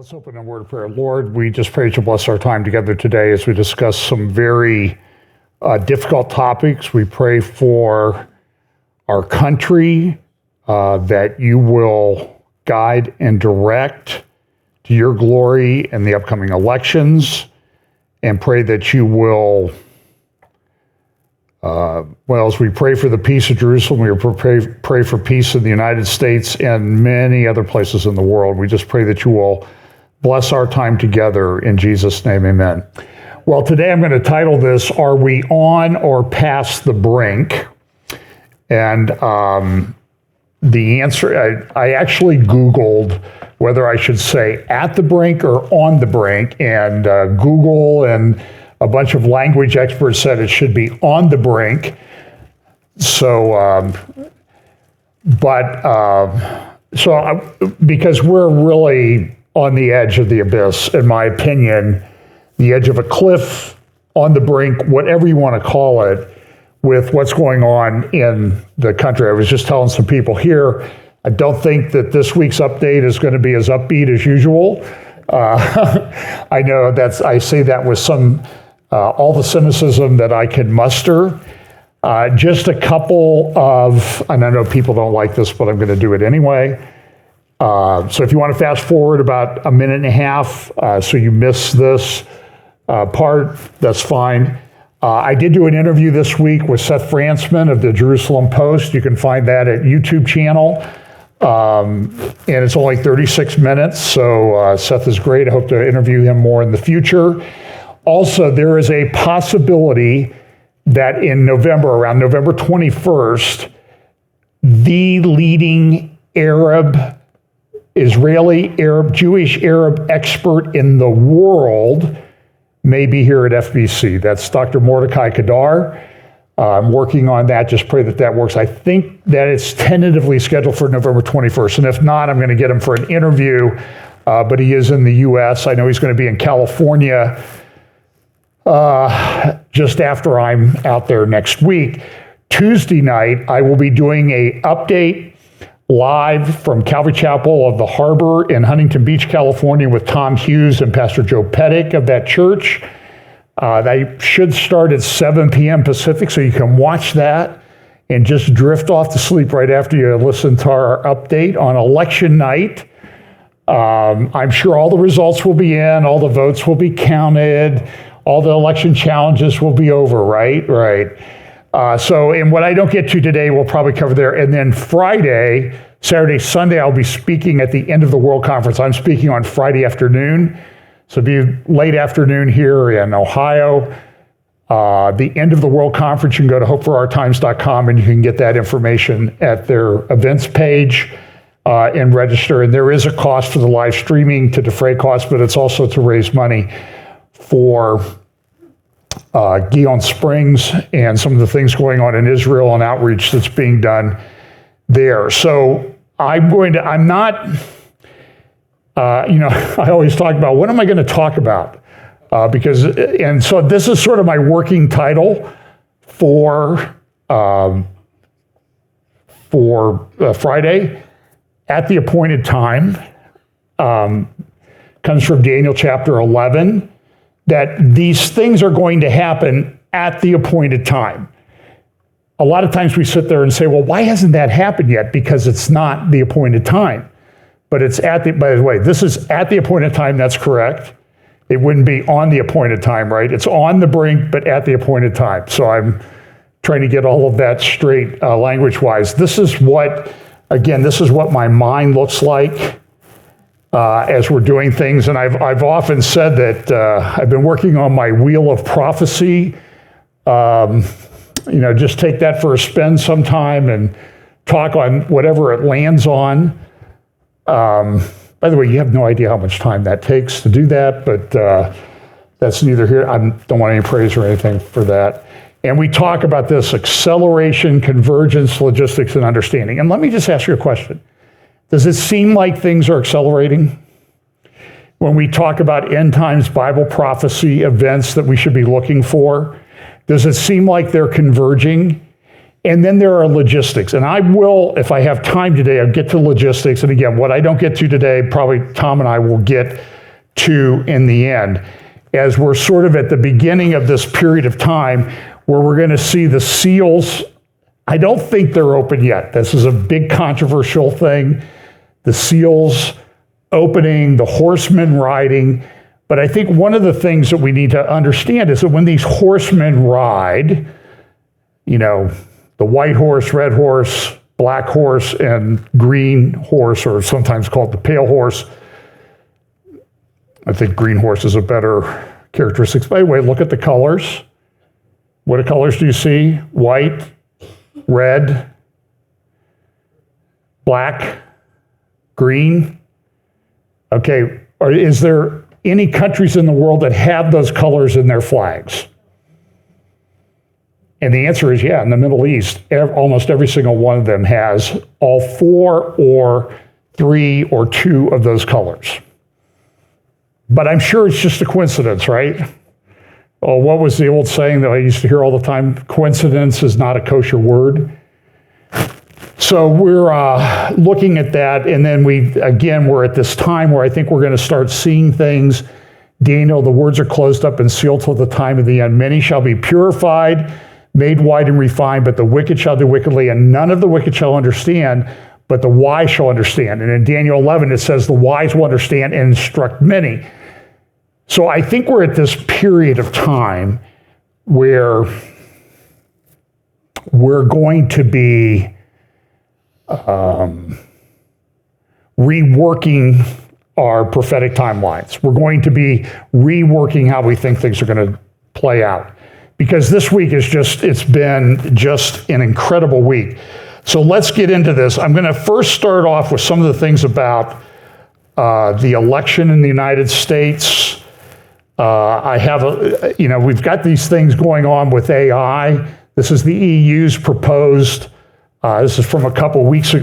Let's open in a word of prayer. Lord, we just pray that you bless our time together today as we discuss some very difficult topics. We pray for our country, that you will guide and direct to your glory in the upcoming elections, and pray that you will, as we pray for the peace of Jerusalem, we pray for peace in the United States and many other places in the world. We just pray that you will bless our time together. In Jesus' name, amen. Well, today I'm going to title this, Are We On or Past the Brink? And the answer, I actually Googled whether I should say at the brink or on the brink, and Google and a bunch of language experts said it should be on the brink. So, because we're really on the edge of the abyss, in my opinion, the edge of a cliff, on the brink, whatever you want to call it, with what's going on in the country. I was just telling some people here, I don't think that this week's update is going to be as upbeat as usual. I know I say that with some, all the cynicism that I can muster. Just a couple of, and I know people don't like this, but I'm going to do it anyway. So if you want to fast forward about a minute and a half, so you miss this part, that's fine. I did do an interview this week with Seth Frantzman of the Jerusalem Post. You can find that at YouTube channel. And it's only 36 minutes, so Seth is great. I hope to interview him more in the future. Also, there is a possibility that in November, around November 21st, the leading Israeli Arab, Jewish Arab expert in the world may be here at FBC. That's Dr. Mordecai Kedar. I'm working on that. Just pray that works. I think that it's tentatively scheduled for November 21st. And if not, I'm going to get him for an interview. But he is in the U.S. I know he's going to be in California just after I'm out there next week. Tuesday night, I will be doing a update live from Calvary Chapel of the Harbor in Huntington Beach, California, with Tom Hughes and Pastor Joe Pettick of that church. They should start at 7 p.m. Pacific, so you can watch that and just drift off to sleep right after you listen to our update on election night. I'm sure all the results will be in, all the votes will be counted, all the election challenges will be over, right? Right. And what I don't get to today, we'll probably cover there. And then Friday, Saturday, Sunday, I'll be speaking at the End of the World Conference. I'm speaking on Friday afternoon. So it'll be late afternoon here in Ohio. The End of the World Conference, you can go to hopeforourtimes.com and you can get that information at their events page and register. And there is a cost for the live streaming to defray costs, but it's also to raise money for Gihon Springs and some of the things going on in Israel and outreach that's being done there. So I always talk about, what am I going to talk about? And so this is sort of my working title for Friday, at the appointed time. Comes from Daniel chapter 11, that these things are going to happen at the appointed time. A lot of times we sit there and say, well, why hasn't that happened yet? Because it's not the appointed time. But it's by the way, this is at the appointed time, that's correct. It wouldn't be on the appointed time, right? It's on the brink, but at the appointed time. So I'm trying to get all of that straight language-wise. This is what my mind looks like as we're doing things. And I've often said that I've been working on my wheel of prophecy. Just take that for a spin sometime and talk on whatever it lands on. By the way, you have no idea how much time that takes to do that, but that's neither here. I don't want any praise or anything for that. And we talk about this acceleration, convergence, logistics, and understanding. And let me just ask you a question. Does it seem like things are accelerating? When we talk about end times Bible prophecy events that we should be looking for, does it seem like they're converging? And then there are logistics. And I will, if I have time today, I'll get to logistics. And again, what I don't get to today, probably Tom and I will get to in the end, as we're sort of at the beginning of this period of time where we're going to see the seals. I don't think they're open yet. This is a big controversial thing. The seals opening, the horsemen riding. But I think one of the things that we need to understand is that when these horsemen ride, you know, the white horse, red horse, black horse, and green horse, or sometimes called the pale horse. I think green horse is a better characteristic. By the way, look at the colors. What colors do you see? White, red, black, green. Okay, is there any countries in the world that have those colors in their flags? And the answer is yeah, in the Middle East, almost every single one of them has all 4 or 3 or 2 of those colors. But I'm sure it's just a coincidence, right? Oh, what was the old saying that I used to hear all the time? Coincidence is not a kosher word. So we're looking at that, and then we're at this time where I think we're going to start seeing things. Daniel, the words are closed up and sealed till the time of the end. Many shall be purified, made white and refined, but the wicked shall do wickedly, and none of the wicked shall understand, but the wise shall understand. And in Daniel 11, it says the wise will understand and instruct many. So I think we're at this period of time where we're going to be reworking our prophetic timelines. We're going to be reworking how we think things are going to play out. Because this week it's been just an incredible week. So let's get into this. I'm going to first start off with some of the things about the election in the United States. We've got these things going on with AI. This is the EU's proposed, this is from a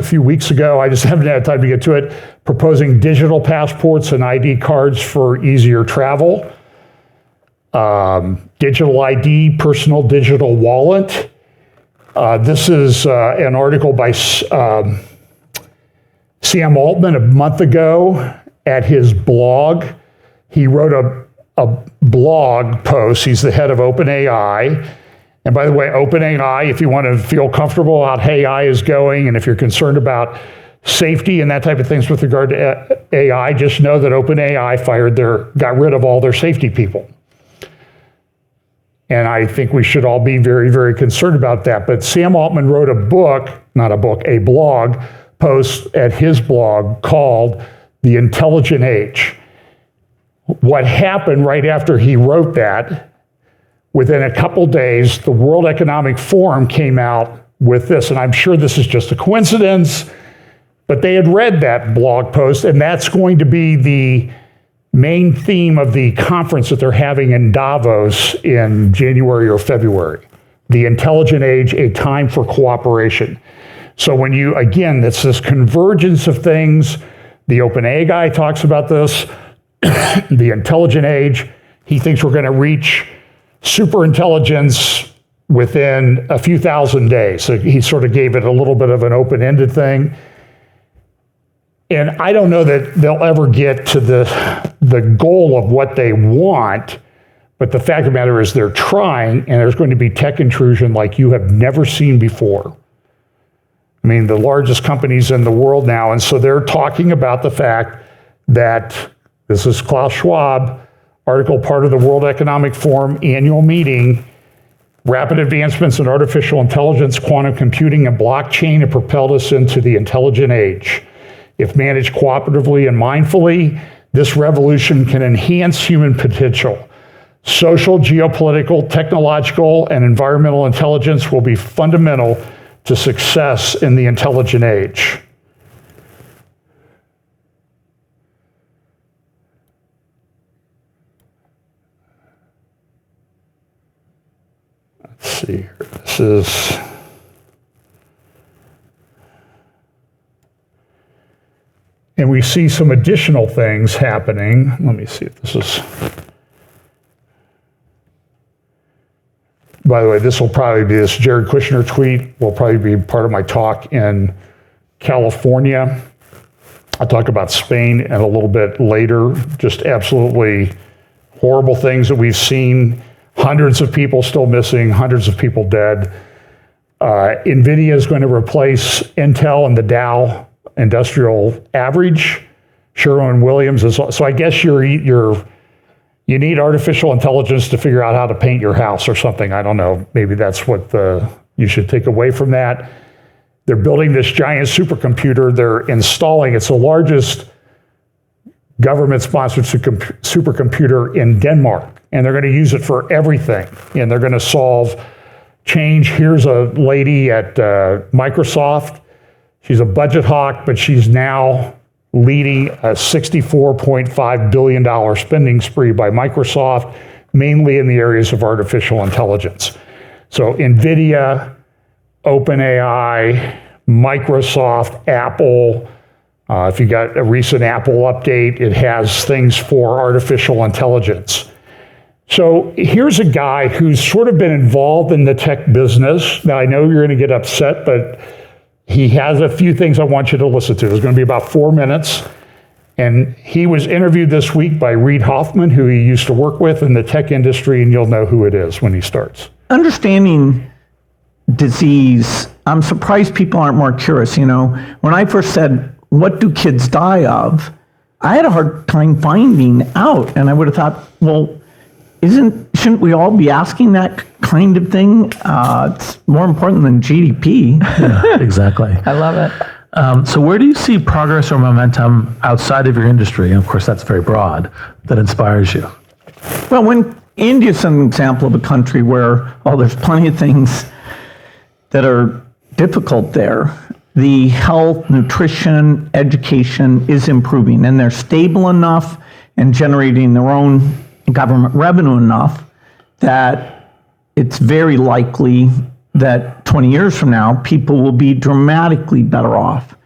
few weeks ago. I just haven't had time to get to it. Proposing digital passports and ID cards for easier travel. Digital ID, personal digital wallet. This is an article by Sam Altman a month ago at his blog. He wrote a blog post. He's the head of OpenAI. And by the way, OpenAI, if you want to feel comfortable about how AI is going, and if you're concerned about safety and that type of things with regard to AI, just know that OpenAI got rid of all their safety people. And I think we should all be very, very concerned about that. But Sam Altman wrote a blog post at his blog called The Intelligent Age. What happened right after he wrote that, within a couple days, the World Economic Forum came out with this. And I'm sure this is just a coincidence, but they had read that blog post, and that's going to be the main theme of the conference that they're having in Davos in January or February. The Intelligent Age, a time for cooperation. So it's this convergence of things. The OpenAI guy talks about this. The Intelligent Age, he thinks we're going to reach superintelligence within a few thousand days. So he sort of gave it a little bit of an open-ended thing. And I don't know that they'll ever get to the goal of what they want, but the fact of the matter is they're trying, and there's going to be tech intrusion like you have never seen before. I mean, the largest companies in the world now, and so they're talking about the fact that, this is Klaus Schwab, article part of the World Economic Forum annual meeting, rapid advancements in artificial intelligence, quantum computing, and blockchain have propelled us into the intelligent age. If managed cooperatively and mindfully, this revolution can enhance human potential. Social, geopolitical, technological, and environmental intelligence will be fundamental to success in the intelligent age. Let's see here. This is... And we see some additional things happening. Let me see if this is... By the way, this Jared Kushner tweet will probably be part of my talk in California. I'll talk about Spain and a little bit later, just absolutely horrible things that we've seen, hundreds of people still missing, hundreds of people dead. NVIDIA is going to replace Intel and the Dow Industrial Average. Sherwin-Williams is, so I guess you need artificial intelligence to figure out how to paint your house or something. I don't know. Maybe that's what you should take away from that. They're building this giant supercomputer. They're installing, it's the largest government-sponsored supercomputer in Denmark, and they're going to use it for everything. And they're going to solve change. Here's a lady at Microsoft. She's a budget hawk, but she's now leading a $64.5 billion spending spree by Microsoft, mainly in the areas of artificial intelligence. So NVIDIA, OpenAI, Microsoft, Apple. If you got a recent Apple update, it has things for artificial intelligence. So here's a guy who's sort of been involved in the tech business. Now, I know you're going to get upset, but he has a few things I want you to listen to. There's going to be about 4 minutes. And he was interviewed this week by Reid Hoffman, who he used to work with in the tech industry, and you'll know who it is when he starts. Understanding disease, I'm surprised people aren't more curious. You know, when I first said, what do kids die of? I had a hard time finding out. And I would have thought, well, shouldn't we all be asking that kind of thing? It's more important than GDP. Yeah, exactly. I love it. So where do you see progress or momentum outside of your industry? And of course, that's very broad, that inspires you. Well, when India's an example of a country where, there's plenty of things that are difficult there. The health, nutrition, education is improving, and they're stable enough and generating their own government revenue enough that it's very likely that 20 years from now, people will be dramatically better off.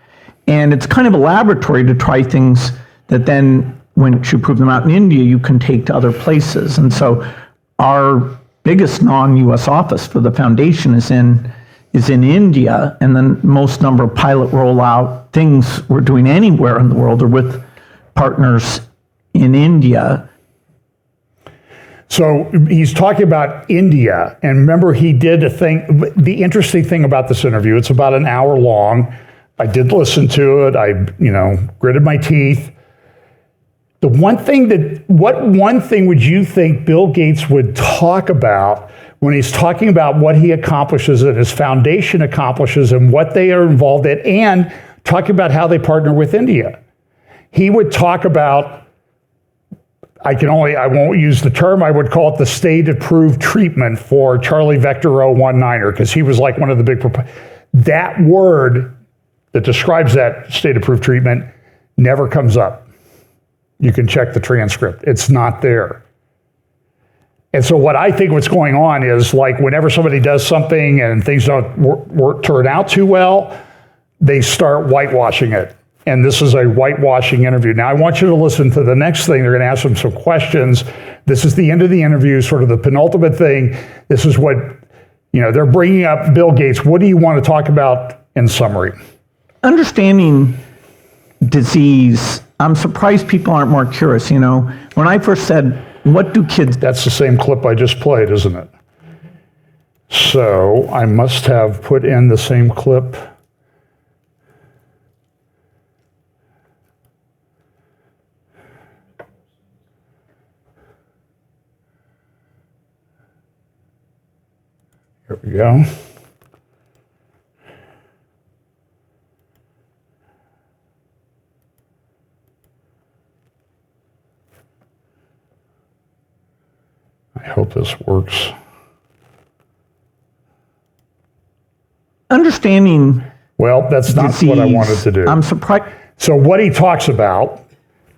And it's kind of a laboratory to try things that then, when you prove them out in India, you can take to other places. And so our biggest non-US office for the foundation is in India, and the most number of pilot rollout things we're doing anywhere in the world are with partners in India. So he's talking about India, and remember he did a thing, the interesting thing about this interview, it's about an hour long. I did listen to it, I gritted my teeth. What one thing would you think Bill Gates would talk about when he's talking about what he accomplishes and his foundation accomplishes and what they are involved in, and talking about how they partner with India? He would talk about, I won't use the term, I would call it the state-approved treatment for Charlie Vector 019er, because he was like one of the big that word that describes that state-approved treatment never comes up. You can check the transcript. It's not there. And so what I think what's going on is, like, whenever somebody does something and things don't turn out too well, they start whitewashing it. And this is a whitewashing interview. Now, I want you to listen to the next thing. They're going to ask them some questions. This is the end of the interview, sort of the penultimate thing. This is what, they're bringing up Bill Gates. What do you want to talk about in summary? Understanding disease, I'm surprised people aren't more curious. When I first said, what do kids... That's the same clip I just played, isn't it? So I must have put in the same clip. Here we go. I hope this works. Understanding. Well, that's not disease, what I wanted to do. I'm surprised. So what he talks about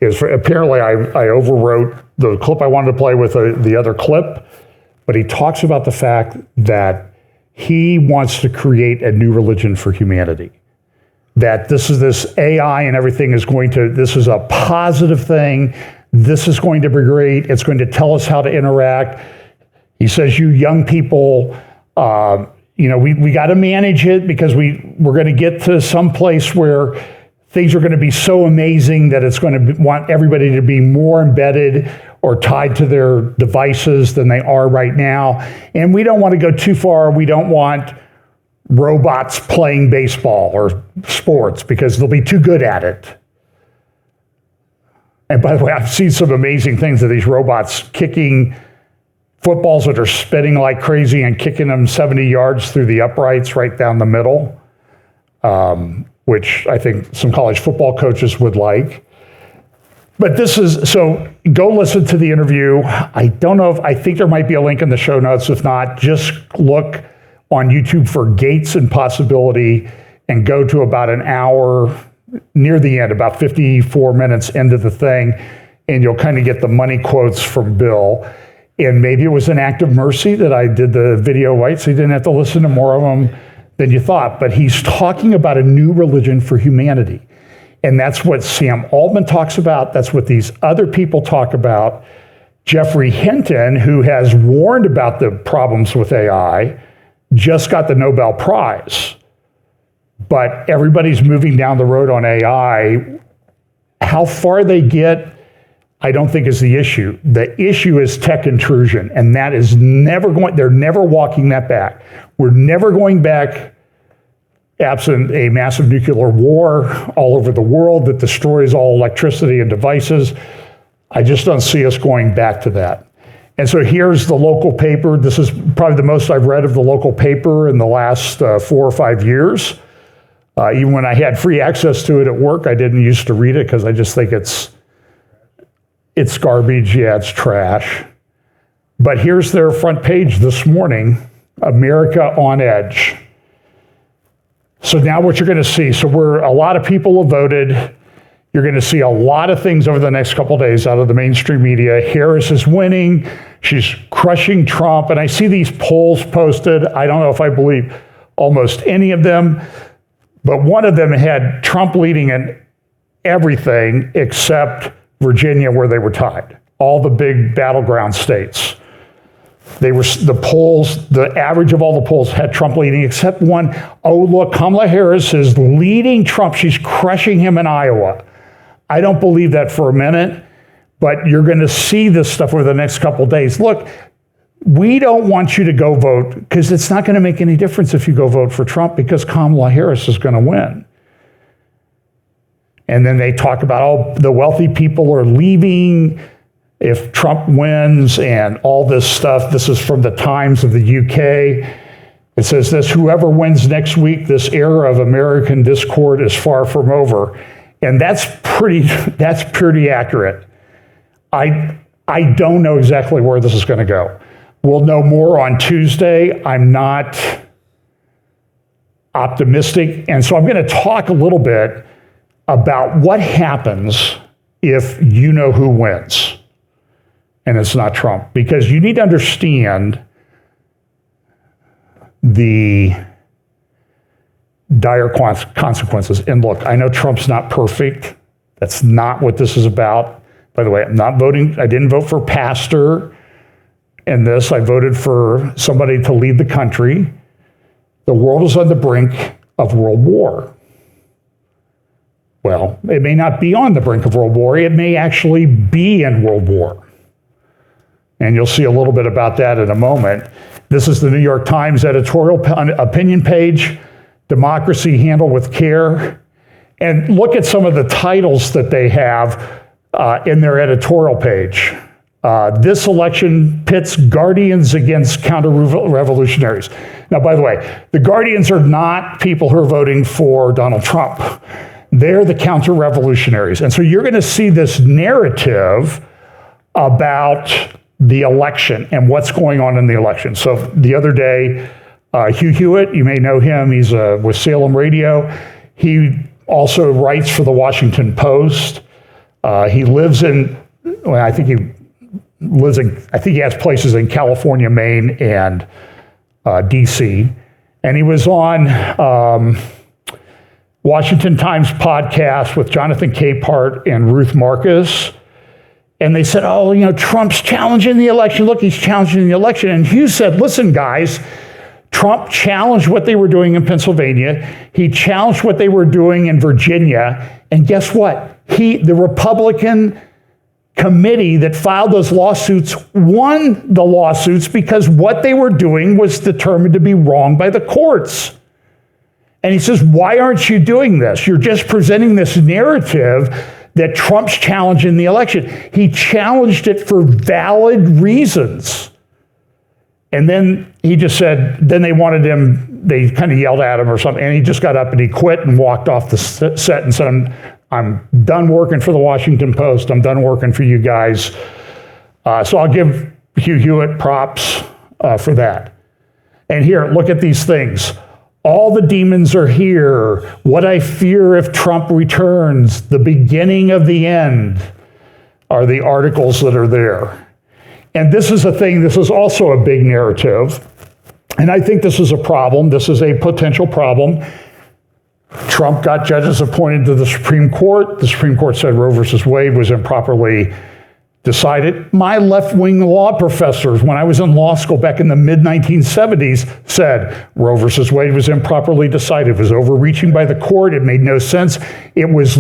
is, apparently I overwrote the clip I wanted to play with the other clip, but he talks about the fact that he wants to create a new religion for humanity. That this AI and everything this is a positive thing. This is going to be great. It's going to tell us how to interact. He says, you young people, we got to manage it, because we're going to get to some place where things are going to be so amazing that it's going to want everybody to be more embedded or tied to their devices than they are right now. And we don't want to go too far. We don't want robots playing baseball or sports because they'll be too good at it. And by the way, I've seen some amazing things of these robots kicking footballs that are spinning like crazy and kicking them 70 yards through the uprights right down the middle, which I think some college football coaches would like. But so go listen to the interview. I don't know I think there might be a link in the show notes. If not, just look on YouTube for Gates and Possibility and go to about an hour near the end, about 54 minutes into the thing, and you'll kind of get the money quotes from Bill. And maybe it was an act of mercy that I did the video right, so you didn't have to listen to more of them than you thought. But he's talking about a new religion for humanity. And that's what Sam Altman talks about. That's what these other people talk about. Jeffrey Hinton, who has warned about the problems with AI, just got the Nobel Prize. But everybody's moving down the road on AI. How far they get, I don't think is the issue. The issue is tech intrusion, and that is they're never walking that back. We're never going back absent a massive nuclear war all over the world that destroys all electricity and devices. I just don't see us going back to that. And so here's the local paper. This is probably the most I've read of the local paper in the last 4 or 5 years. Even when I had free access to it at work, I didn't used to read it because I just think it's garbage. Yeah, it's trash. But here's their front page this morning, America on Edge. So now what you're going to see, a lot of people have voted. You're going to see a lot of things over the next couple of days out of the mainstream media. Harris is winning. She's crushing Trump. And I see these polls posted. I don't know if I believe almost any of them, but one of them had Trump leading in everything except Virginia, where they were tied. All the big battleground states. The average of all the polls had Trump leading except one. Oh, look, Kamala Harris is leading Trump. She's crushing him in Iowa. I don't believe that for a minute, but you're going to see this stuff over the next couple of days. Look, we don't want you to go vote because it's not going to make any difference if you go vote for Trump because Kamala Harris is going to win. And then they talk about, the wealthy people are leaving if Trump wins and all this stuff. This is from the Times of the UK. It says this: whoever wins next week, this era of American discord is far from over. And that's pretty accurate. I don't know exactly where this is going to go. We'll know more on Tuesday. I'm not optimistic. And so I'm going to talk a little bit about what happens if you know who wins and it's not Trump. Because you need to understand the dire consequences. And look, I know Trump's not perfect. That's not what this is about. By the way, I'm not voting. I didn't vote for pastor in this. I voted for somebody to lead the country. The world is on the brink of world war. Well, it may not be on the brink of world war. It may actually be in world war. And you'll see a little bit about that in a moment. This is the New York Times editorial opinion page, Democracy Handled with Care. And look at some of the titles that they have in their editorial page. This election pits Guardians against counter-revolutionaries. Now, by the way, the Guardians are not people who are voting for Donald Trump. They're the counter-revolutionaries. And so you're going to see this narrative about the election and what's going on in the election. So the other day, Hugh Hewitt, you may know him. He's with Salem Radio. He also writes for the Washington Post. He lives I think he has places in California, Maine, and DC. And he was on Washington Times podcast with Jonathan Capehart and Ruth Marcus. And they said, Trump's challenging the election. Look, he's challenging the election. And Hugh said, listen, guys, Trump challenged what they were doing in Pennsylvania. He challenged what they were doing in Virginia. And guess what? The Republican committee that filed those lawsuits won the lawsuits because what they were doing was determined to be wrong by the courts. And he says, why aren't you doing this? You're just presenting this narrative that Trump's challenging the election. He challenged it for valid reasons. And then he just said, then they wanted him, they kind of yelled at him or something, and he just got up and he quit and walked off the set and said, I'm done working for the Washington Post. I'm done working for you guys. So I'll give Hugh Hewitt props for that. And here, look at these things. All the demons are here. What I fear if Trump returns, the beginning of the end, are the articles that are there. And this is a thing, this is also a big narrative. And I think this is a problem. This is a potential problem. Trump got judges appointed to the Supreme Court. The Supreme Court said Roe versus Wade was improperly decided. My left-wing law professors, when I was in law school back in the mid-1970s, said Roe versus Wade was improperly decided. It was overreaching by the court. It made no sense. It was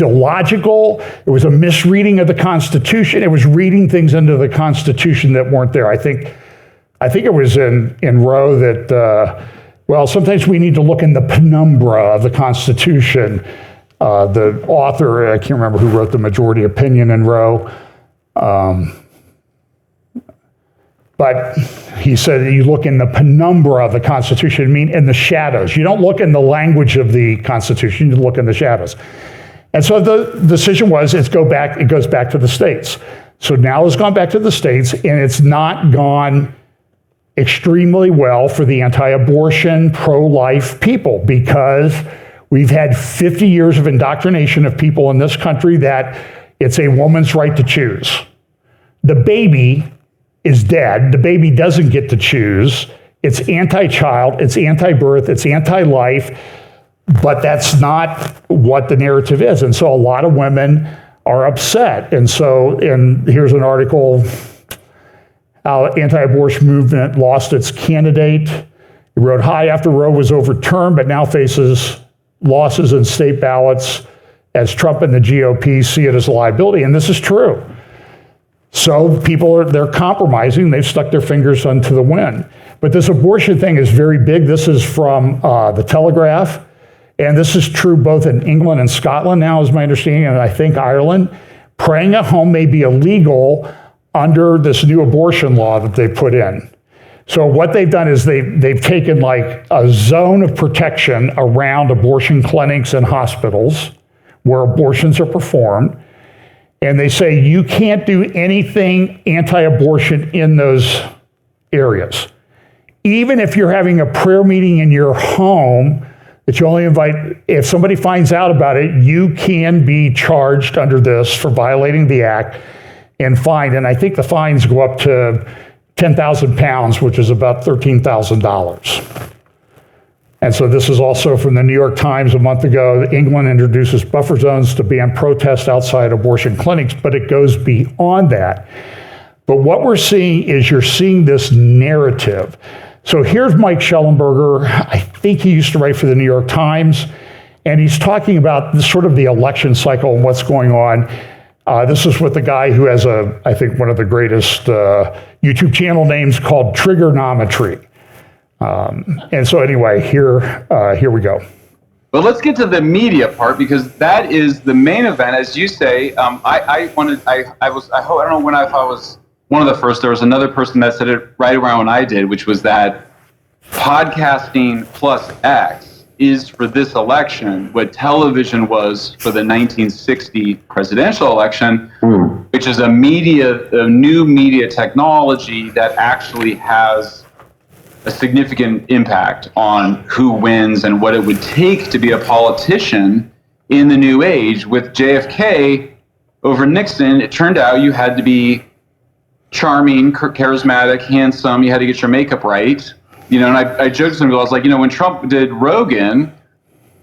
illogical. It was a misreading of the Constitution. It was reading things into the Constitution that weren't there. I think it was in Roe that, sometimes we need to look in the penumbra of the Constitution. The author, I can't remember who wrote the majority opinion in Roe, but he said you look in the penumbra of the Constitution, I mean in the shadows. You don't look in the language of the Constitution, you look in the shadows. And so the decision was it goes back to the states. So now it's gone back to the states, and it's not gone extremely well for the anti-abortion, pro-life people, because we've had 50 years of indoctrination of people in this country that it's a woman's right to choose. The baby is dead. The baby doesn't get to choose. It's anti-child, it's anti-birth, it's anti-life, but that's not what the narrative is. And so a lot of women are upset. And here's an article, how anti-abortion movement lost its candidate. He wrote, high after Roe was overturned, but now faces losses in state ballots as Trump and the GOP see it as a liability. And this is true. So they're compromising. They've stuck their fingers into the wind. But this abortion thing is very big. This is from the Telegraph. And this is true both in England and Scotland now, is my understanding, and I think Ireland. Praying at home may be illegal under this new abortion law that they put in. So what they've done is they've taken like a zone of protection around abortion clinics and hospitals where abortions are performed. And they say you can't do anything anti-abortion in those areas. Even if you're having a prayer meeting in your home that you only invite, if somebody finds out about it, you can be charged under this for violating the act and fined. And I think the fines go up to 10,000 pounds, which is about $13,000. And so this is also from the New York Times a month ago. England introduces buffer zones to ban protests outside abortion clinics, but it goes beyond that. But what we're seeing is you're seeing this narrative. So here's Mike Schellenberger. I think he used to write for the New York Times, and he's talking about the election cycle and what's going on. This is with the guy who has I think one of the greatest YouTube channel names called Triggernometry. And so anyway, here we go. But let's get to the media part, because that is the main event, as you say. I don't know when I thought was one of the first. There was another person that said it right around when I did, which was that podcasting plus X is for this election what television was for the 1960 presidential election, which is a new media technology that actually has a significant impact on who wins and what it would take to be a politician in the new age. With JFK over Nixon, it turned out you had to be charming, charismatic, handsome. You had to get your makeup right. And I joked to some people, I was like, when Trump did Rogan,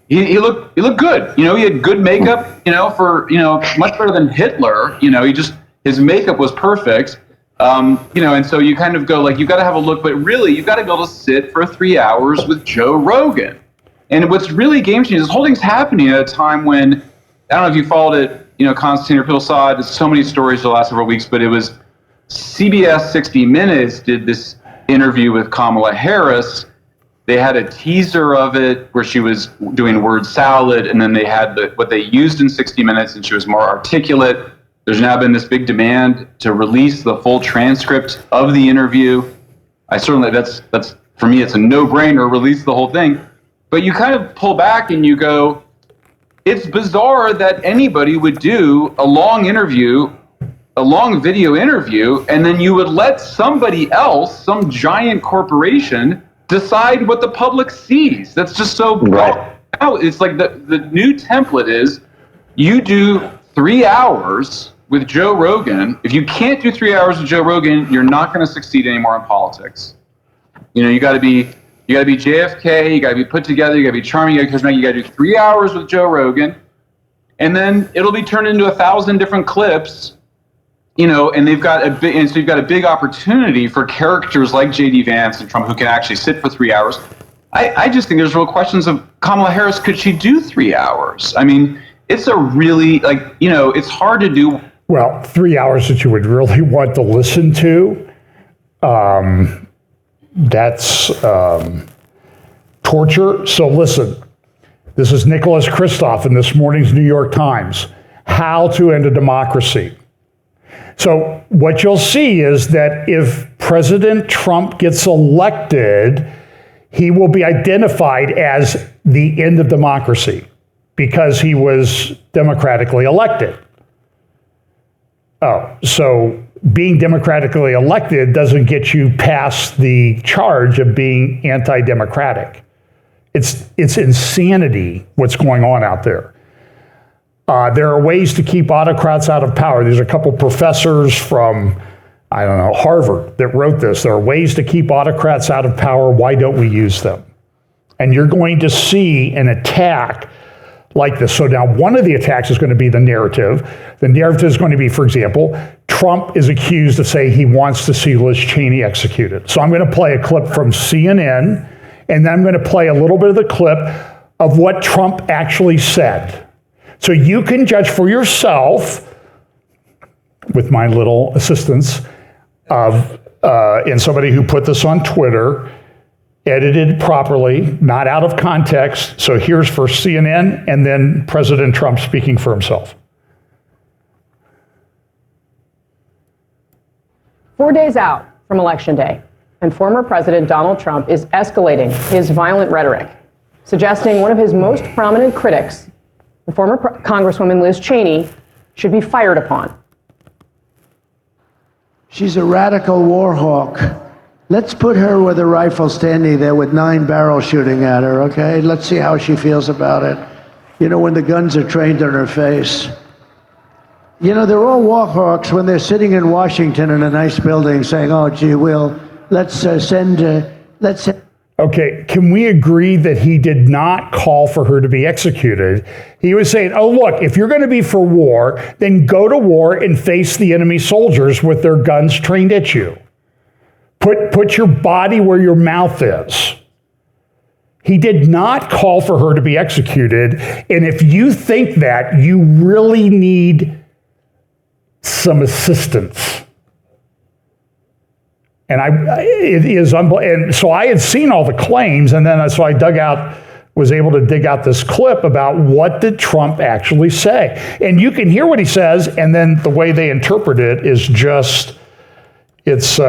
he looked good. He had good makeup, for, much better than Hitler. His makeup was perfect. And so you kind of go like, you got to have a look, but really you got to be able to sit for 3 hours with Joe Rogan. And what's really game changing is this whole thing's happening at a time when, I don't know if you followed it, Constantine or people saw it. There's so many stories the last several weeks, but it was CBS 60 Minutes did this interview with Kamala Harris. They had a teaser of it where she was doing word salad, and then they had what they used in 60 Minutes, and she was more articulate. There's now been this big demand to release the full transcript of the interview. That's for me, it's a no-brainer, release the whole thing. But you kind of pull back and you go, it's bizarre that anybody would do a long interview, a long video interview, and then you would let somebody else, some giant corporation, decide what the public sees. That's just so right. Now it's like the new template is you do 3 hours with Joe Rogan. If you can't do 3 hours with Joe Rogan, you're not going to succeed anymore in politics. You got to be JFK, you got to be put together, you got to be charming, you got to do 3 hours with Joe Rogan, and then it'll be turned into 1,000 different clips. And they've got so you've got a big opportunity for characters like J.D. Vance and Trump who can actually sit for 3 hours. I just think there's real questions of Kamala Harris. Could she do 3 hours? I mean, it's a really, it's hard to do. Well, 3 hours that you would really want to listen to, that's torture. So listen, this is Nicholas Kristof in this morning's New York Times. How to End a Democracy. So what you'll see is that if President Trump gets elected, he will be identified as the end of democracy because he was democratically elected. Oh, so being democratically elected doesn't get you past the charge of being anti-democratic. It's insanity what's going on out there. There are ways to keep autocrats out of power. There's a couple professors from, Harvard that wrote this. There are ways to keep autocrats out of power. Why don't we use them? And you're going to see an attack like this. So now one of the attacks is going to be the narrative. The narrative is going to be, for example, Trump is accused of saying he wants to see Liz Cheney executed. So I'm going to play a clip from CNN, and then I'm going to play a little bit of the clip of what Trump actually said. So you can judge for yourself, with my little assistance, and somebody who put this on Twitter, edited properly, not out of context. So here's for CNN, and then President Trump speaking for himself. 4 days out from Election Day, and former President Donald Trump is escalating his violent rhetoric, suggesting one of his most prominent critics, the former Congresswoman Liz Cheney, should be fired upon. She's a radical war hawk. Let's put her with a rifle standing there with 9 barrels shooting at her, okay? Let's see how she feels about it. When the guns are trained on her face. They're all war hawks when they're sitting in Washington in a nice building saying, oh, gee, let's send. Okay, can we agree that he did not call for her to be executed? He was saying, oh, look, if you're going to be for war, then go to war and face the enemy soldiers with their guns trained at you. Put your body where your mouth is. He did not call for her to be executed. And if you think that, you really need some assistance. And it is unbelievable. And so I had seen all the claims, and then so I was able to dig out this clip about what did Trump actually say. And you can hear what he says, and then the way they interpret it is just, it's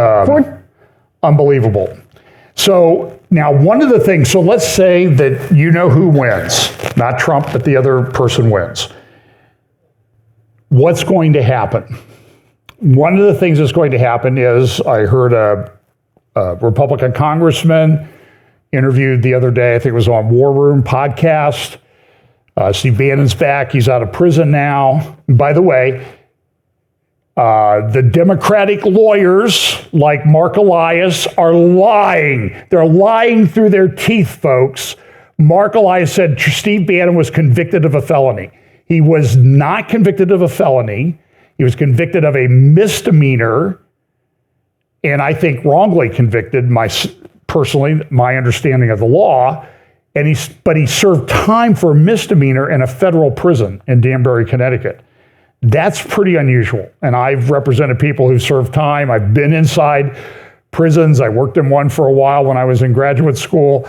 unbelievable. So now one of the things, so let's say that who wins, not Trump, but the other person wins. What's going to happen? One of the things that's going to happen is I heard a Republican congressman interviewed the other day, I think it was on War Room podcast. Steve Bannon's back. He's out of prison now. By the way, the Democratic lawyers like Mark Elias are lying. They're lying through their teeth, folks. Mark Elias said Steve Bannon was convicted of a felony. He was not convicted of a felony. He was convicted of a misdemeanor, and I think wrongly convicted, personally, my understanding of the law, but he served time for a misdemeanor in a federal prison in Danbury, Connecticut. That's pretty unusual. And I've represented people who served time. I've been inside prisons. I worked in one for a while when I was in graduate school.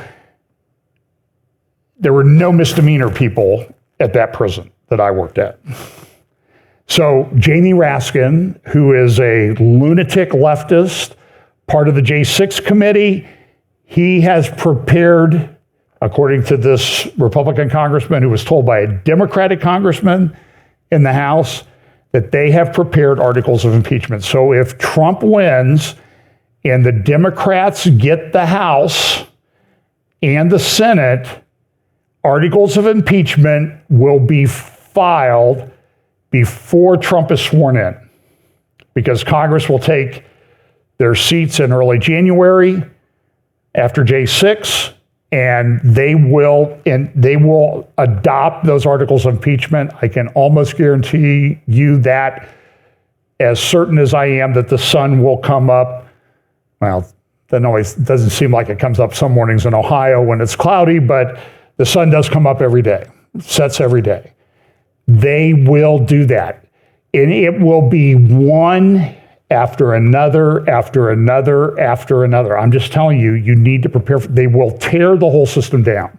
There were no misdemeanor people at that prison that I worked at. So Jamie Raskin, who is a lunatic leftist, part of the J6 committee, he has prepared, according to this Republican congressman who was told by a Democratic congressman in the House, that they have prepared articles of impeachment. So if Trump wins and the Democrats get the House and the Senate, articles of impeachment will be filed before Trump is sworn in, because Congress will take their seats in early January after J6, and they will adopt those articles of impeachment. I can almost guarantee you that, as certain as I am that the sun will come up. Well, that always doesn't seem like it comes up some mornings in Ohio when it's cloudy, but the sun does come up every day, sets every day. They will do that. And it will be one after another, after another, after another. I'm just telling you, you need to prepare. They will tear the whole system down.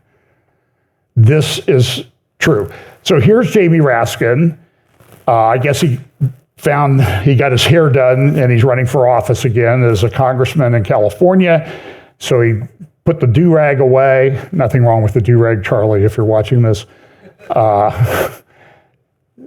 This is true. So here's Jamie Raskin. I guess he got his hair done and he's running for office again as a congressman in California. So he put the do-rag away. Nothing wrong with the do-rag, Charlie, if you're watching this.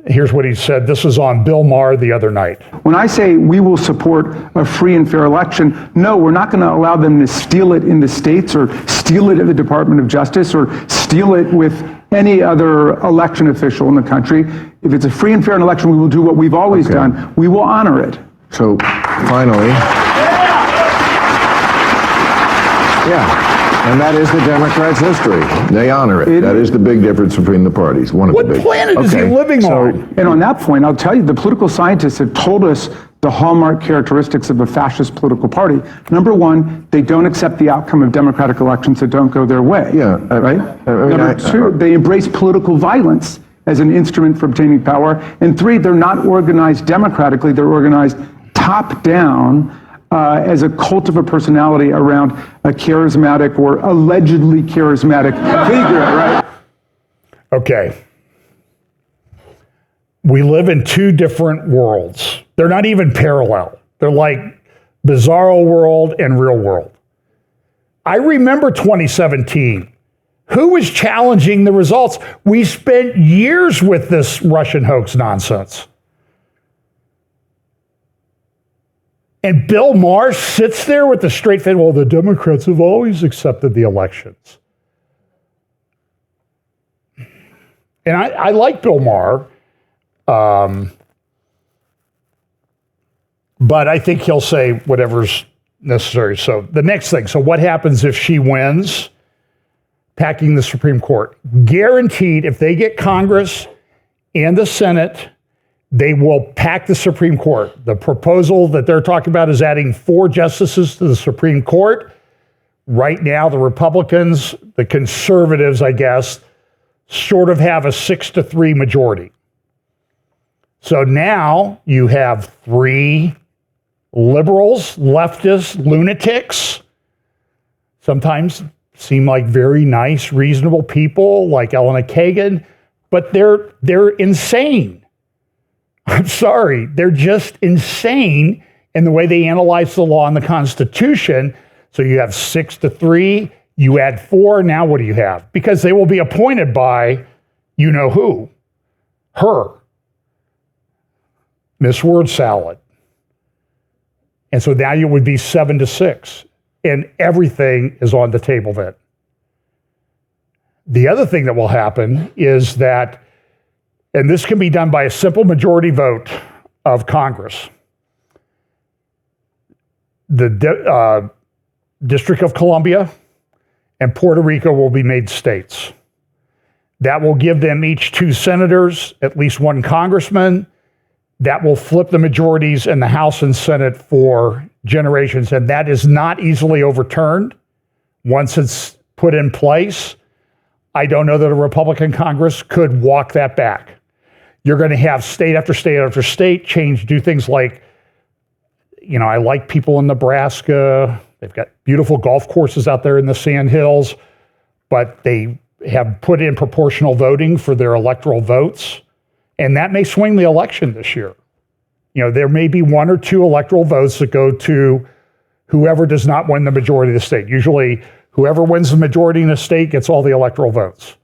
Here's what he said. This was on Bill Maher the other night. When I say we will support a free and fair election, no, we're not going to allow them to steal it in the states or steal it at the Department of Justice or steal it with any other election official in the country. If it's a free and fair election, we will do what we've always done. We will honor it. So, finally. Yeah. And that is the Democrats' history. They honor it. That is the big difference between the parties. One of the big. What planet is he living on? And on that point, I'll tell you, the political scientists have told us the hallmark characteristics of a fascist political party. Number one, they don't accept the outcome of democratic elections that don't go their way. Yeah. Right? Number two, they embrace political violence as an instrument for obtaining power. And three, they're not organized democratically. They're organized top-down, as a cult of a personality around a charismatic or allegedly charismatic figure, right? Okay. We live in two different worlds. They're not even parallel. They're like bizarro world and real world. I remember 2017. Who was challenging the results? We spent years with this Russian hoax nonsense. And Bill Maher sits there with the straight face. Well, the Democrats have always accepted the elections. And I like Bill Maher, but I think he'll say whatever's necessary. So the next thing, so what happens if she wins? Packing the Supreme Court. Guaranteed, if they get Congress and the Senate, they will pack the Supreme Court. The proposal that they're talking about is adding 4 justices to the Supreme Court. Right now, the Republicans, the conservatives, I guess, sort of have a 6-3 majority. So now you have 3 liberals, leftists, lunatics, sometimes seem like very nice, reasonable people like Elena Kagan, but they're insane. I'm sorry, they're just insane in the way they analyze the law and the Constitution. So you have 6-3, you add 4, now what do you have? Because they will be appointed by you know who, her, Miss Word Salad. And so now you would be 7-6, and everything is on the table then. The other thing that will happen is that, and this can be done by a simple majority vote of Congress, the District of Columbia and Puerto Rico will be made states. That will give them each 2 senators, at least 1 congressman, that will flip the majorities in the House and Senate for generations, and that is not easily overturned once it's put in place. I don't know that a Republican Congress could walk that back. You're going to have state after state after state do things like, I like people in Nebraska. They've got beautiful golf courses out there in the Sand Hills, but they have put in proportional voting for their electoral votes. And that may swing the election this year. There may be one or two electoral votes that go to whoever does not win the majority of the state. Usually, whoever wins the majority in the state gets all the electoral votes.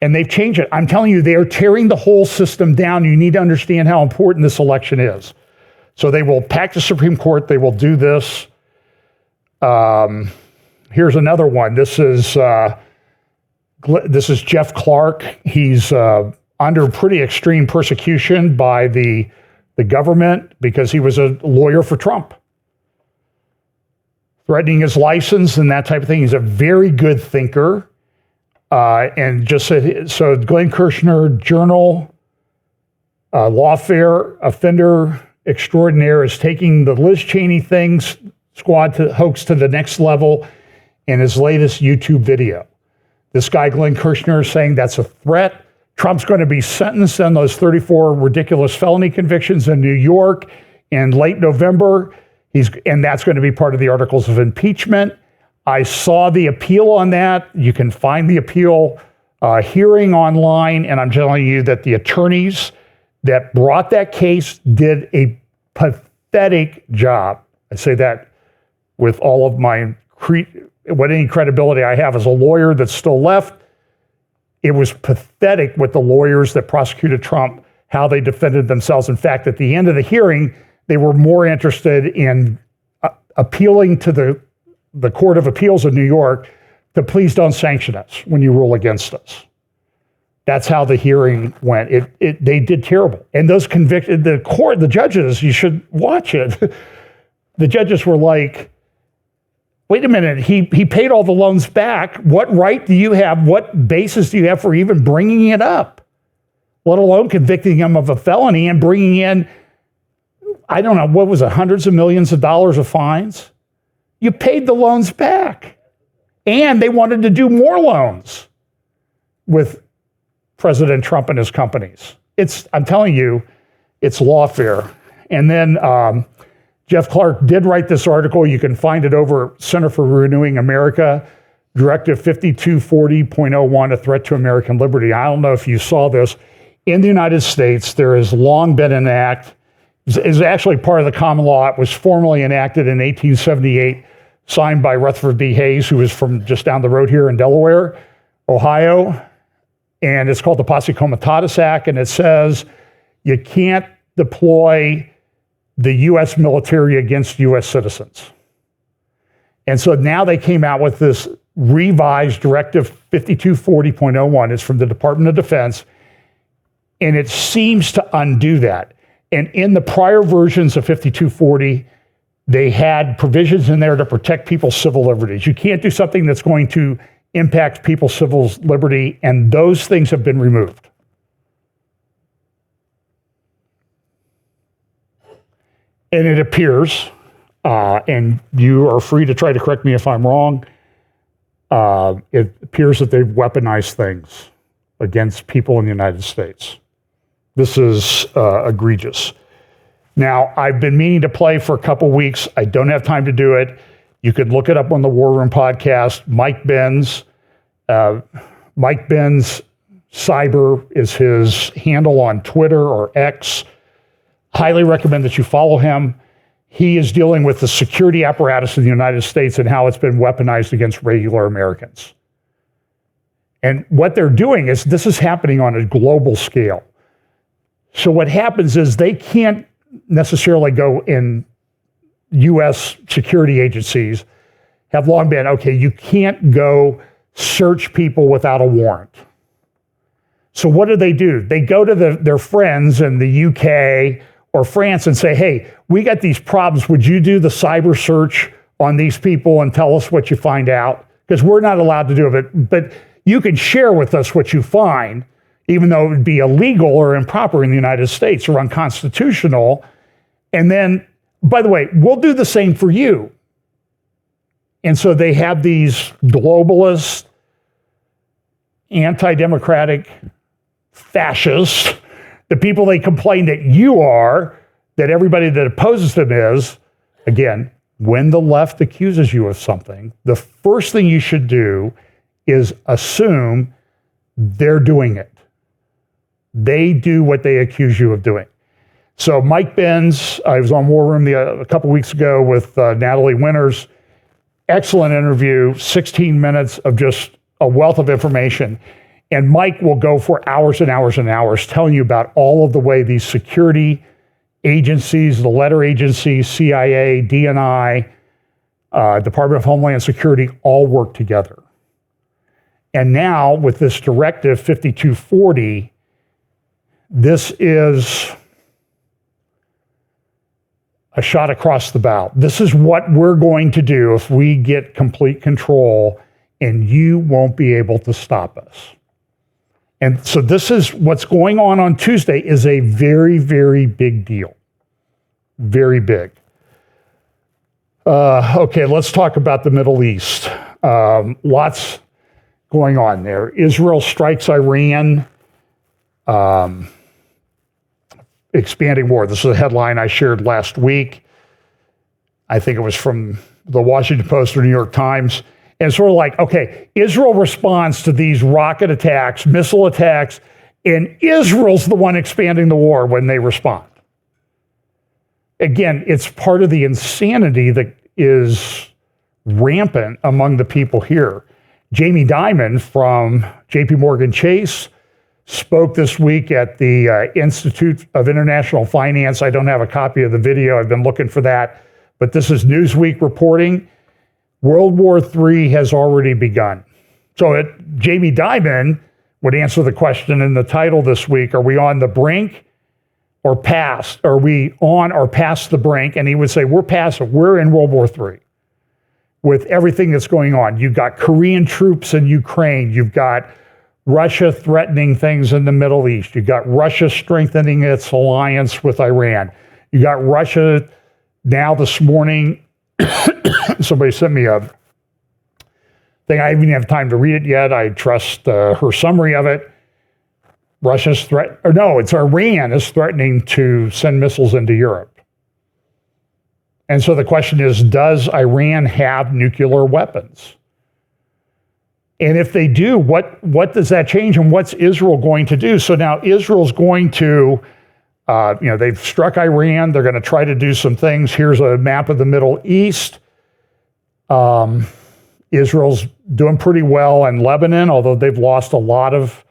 And they've changed it. I'm telling you, they are tearing the whole system down. You need to understand how important this election is. So they will pack the Supreme Court. They will do this. Here's another one. This is Jeff Clark. He's under pretty extreme persecution by the government because he was a lawyer for Trump, threatening his license and that type of thing. He's a very good thinker. And just so Glenn Kirshner, Journal, lawfare offender extraordinaire, is taking the Liz Cheney squad hoax to the next level in his latest YouTube video. This guy, Glenn Kirshner, is saying that's a threat. Trump's going to be sentenced on those 34 ridiculous felony convictions in New York in late November. And that's going to be part of the articles of impeachment. I saw the appeal on that. You can find the appeal hearing online. And I'm telling you that the attorneys that brought that case did a pathetic job. I say that with all of my any credibility I have as a lawyer that's still left. It was pathetic with the lawyers that prosecuted Trump, how they defended themselves. In fact, at the end of the hearing, they were more interested in appealing to the Court of Appeals of New York to please don't sanction us when you rule against us. That's how the hearing went. They did terrible. And those convicted, the judges, you should watch it. The judges were like, wait a minute, he paid all the loans back. What right do you have? What basis do you have for even bringing it up? Let alone convicting him of a felony and bringing in, I don't know, what was it, hundreds of millions of dollars of fines? You paid the loans back. And they wanted to do more loans with President Trump and his companies. I'm telling you, it's lawfare. And then Jeff Clark did write this article. You can find it over at Center for Renewing America, Directive 5240.01, a threat to American liberty. I don't know if you saw this. In the United States, there has long been an act. It's actually part of the common law. It was formally enacted in 1878, signed by Rutherford B. Hayes, who is from just down the road here in Delaware, Ohio. And it's called the Posse Comitatus Act. And it says you can't deploy the U.S. military against U.S. citizens. And so now they came out with this revised Directive 5240.01. It's from the Department of Defense. And it seems to undo that. And in the prior versions of 5240, they had provisions in there to protect people's civil liberties. You can't do something that's going to impact people's civil liberty, and those things have been removed. And it appears, and you are free to try to correct me if I'm wrong, it appears that they've weaponized things against people in the United States. This is egregious. Now, I've been meaning to play for a couple weeks. I don't have time to do it. You could look it up on the War Room podcast. Mike Benz Cyber is his handle on Twitter or X. Highly recommend that you follow him. He is dealing with the security apparatus of the United States and how it's been weaponized against regular Americans. And what they're doing is, this is happening on a global scale. So what happens is they can't necessarily go in. U.S. security agencies have long been, okay, you can't go search people without a warrant. So what do? They go to their friends in the UK or France and say, hey, we got these problems. Would you do the cyber search on these people and tell us what you find out? Because we're not allowed to do it, but you can share with us what you find. even though it would be illegal or improper in the United States or unconstitutional. And then, by the way, we'll do the same for you. And so they have these globalist, anti-democratic fascists, the people they complain that you are, that everybody that opposes them is. Again, when the left accuses you of something, the first thing you should do is assume they're doing it. They do what they accuse you of doing. So Mike Benz, I was on War Room a couple weeks ago with Natalie Winters. Excellent interview, 16 minutes of just a wealth of information. And Mike will go for hours and hours and hours telling you about all of the way these security agencies, the letter agencies, CIA, DNI, Department of Homeland Security, all work together. And now with this Directive 5240, this is a shot across the bow. This is what we're going to do if we get complete control, and you won't be able to stop us. And so this is what's going on Tuesday is a very, very big deal. Very big. Okay, let's talk about the Middle East. Lots going on there. Israel strikes Iran. Expanding war. This is a headline I shared last week. I think it was from the Washington Post or New York Times. And it's sort of like, okay, Israel responds to these rocket attacks, missile attacks, and Israel's the one expanding the war when they respond. Again, it's part of the insanity that is rampant among the people here. Jamie Dimon from JP Morgan Chase spoke this week at the Institute of International Finance. I don't have a copy of the video. I've been looking for that. But this is Newsweek reporting. World War III has already begun. So Jamie Dimon would answer the question in the title this week, are we on the brink or past? Are we on or past the brink? And he would say, we're past it. We're in World War III with everything that's going on. You've got Korean troops in Ukraine. You've got Russia threatening things in the Middle East. You got Russia strengthening its alliance with Iran. You got Russia now this morning. Somebody sent me a thing. I haven't even have time to read it yet. I trust her summary of it. It's Iran is threatening to send missiles into Europe. And so the question is, does Iran have nuclear weapons? And if they do, what does that change, and what's Israel going to do? So now Israel's going to, they've struck Iran. They're going to try to do some things. Here's a map of the Middle East. Israel's doing pretty well in Lebanon, although they've lost a lot of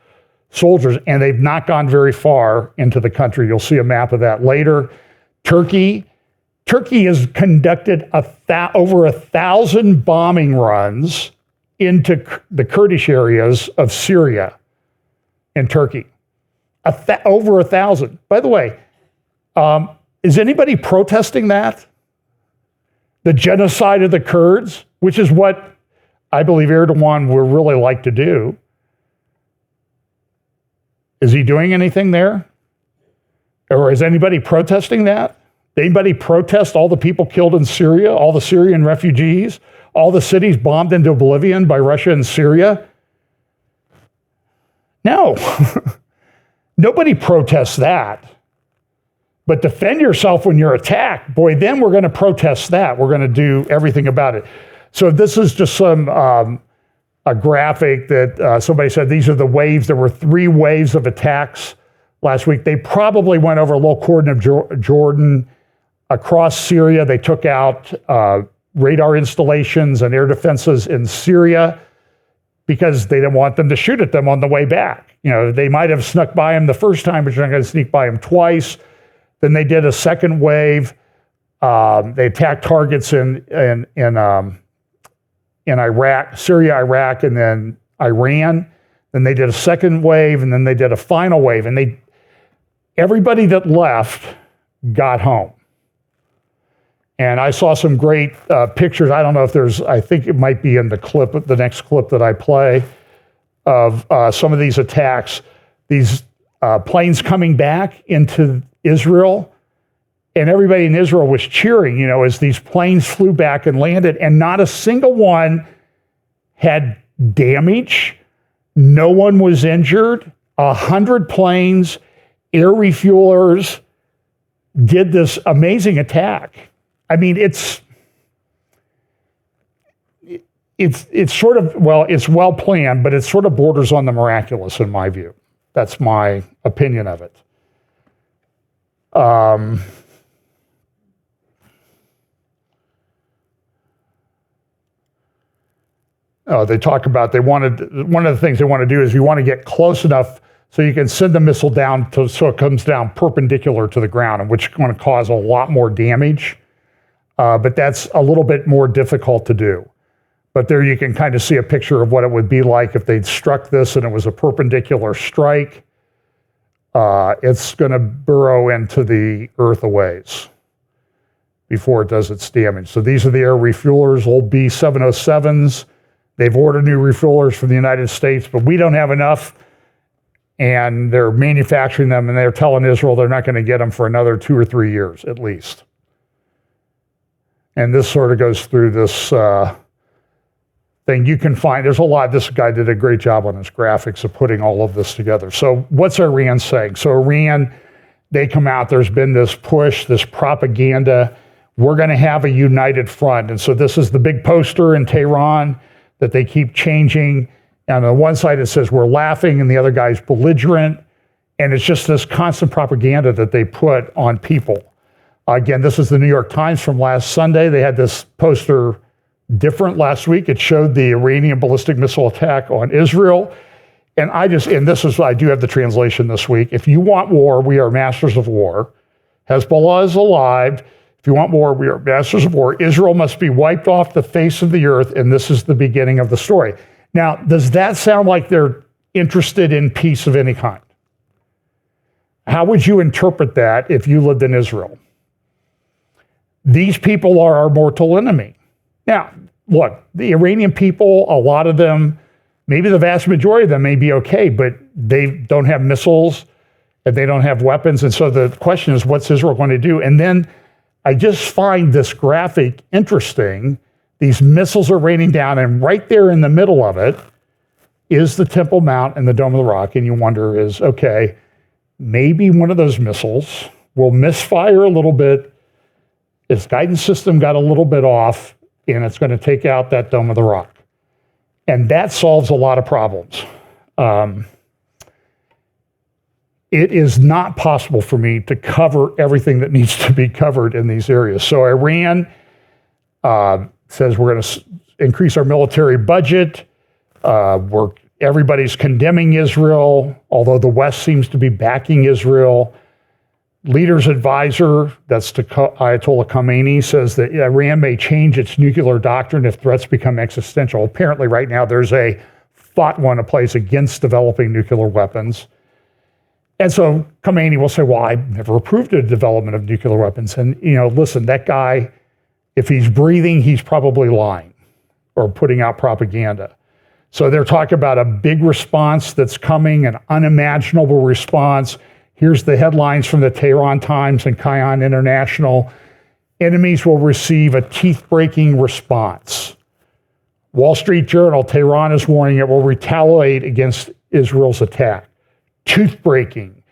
soldiers, and they've not gone very far into the country. You'll see a map of that later. Turkey has conducted over 1,000 bombing runs into the Kurdish areas of Syria and Turkey. Over 1,000. By the way, is anybody protesting that? The genocide of the Kurds, which is what I believe Erdogan would really like to do. Is he doing anything there? Or is anybody protesting that? Anybody protest all the people killed in Syria, all the Syrian refugees, all the cities bombed into oblivion by Russia and Syria? No. Nobody protests that. But defend yourself when you're attacked, boy, then we're going to protest that. We're going to do everything about it. So this is just a graphic that somebody said these are the waves. There were 3 waves of attacks last week. They probably went over a low cordon of Jordan across Syria. They took out radar installations and air defenses in Syria because they didn't want them to shoot at them on the way back. They might have snuck by them the first time, but you're not going to sneak by them twice. Then they did a second wave. They attacked targets in Iraq, Syria, Iraq, and then Iran. Then they did a second wave, and then they did a final wave. And everybody that left got home. And I saw some great pictures. I don't know if I think it might be in the next clip that I play, of some of these attacks. these planes coming back into Israel, and everybody in Israel was cheering, you know, as these planes flew back and landed, and not a single one had damage. No one was injured. 100 planes, air refuelers did this amazing attack. I mean, it's sort of, well, it's well planned, but it sort of borders on the miraculous in my view. That's my opinion of it. They talk about one of the things they want to do is you want to get close enough so you can send the missile down so it comes down perpendicular to the ground, which is going to cause a lot more damage. But that's a little bit more difficult to do. But there you can kind of see a picture of what it would be like if they'd struck this and it was a perpendicular strike. It's going to burrow into the earth a ways before it does its damage. So these are the air refuelers, old B-707s. They've ordered new refuelers from the United States, but we don't have enough. And they're manufacturing them, and they're telling Israel they're not going to get them for another 2 or 3 years at least. And this sort of goes through this thing. You can find, there's a lot, this guy did a great job on his graphics of putting all of this together. So what's Iran saying? So Iran, they come out, there's been this push, this propaganda, we're going to have a united front. And so this is the big poster in Tehran that they keep changing. And on one side it says we're laughing and the other guy's belligerent. And it's just this constant propaganda that they put on people. Again, this is the New York Times from last Sunday. They had this poster different last week. It showed the Iranian ballistic missile attack on Israel. And I do have the translation this week. If you want war, we are masters of war. Hezbollah is alive. If you want war, we are masters of war. Israel must be wiped off the face of the earth, and this is the beginning of the story. Now, does that sound like they're interested in peace of any kind? How would you interpret that if you lived in Israel? These people are our mortal enemy. Now, look, the Iranian people, a lot of them, maybe the vast majority of them may be okay, but they don't have missiles and they don't have weapons. And so the question is, what's Israel going to do? And then I just find this graphic interesting. These missiles are raining down, and right there in the middle of it is the Temple Mount and the Dome of the Rock. And you wonder okay, maybe one of those missiles will misfire a little bit. Its guidance system got a little bit off, and it's going to take out that Dome of the Rock. And that solves a lot of problems. It is not possible for me to cover everything that needs to be covered in these areas. So Iran says we're going to increase our military budget. Everybody's condemning Israel, although the West seems to be backing Israel. Leader's advisor, that's to Ayatollah Khamenei, says that Iran may change its nuclear doctrine if threats become existential. Apparently right now there's a fatwa in place against developing nuclear weapons. And so Khamenei will say, well, I never approved of the development of nuclear weapons. And, listen, that guy, if he's breathing, he's probably lying or putting out propaganda. So they're talking about a big response that's coming, an unimaginable response. Here's the headlines from the Tehran Times and Kayan International. Enemies will receive a teeth-breaking response. Wall Street Journal, Tehran is warning it will retaliate against Israel's attack. Tooth-breaking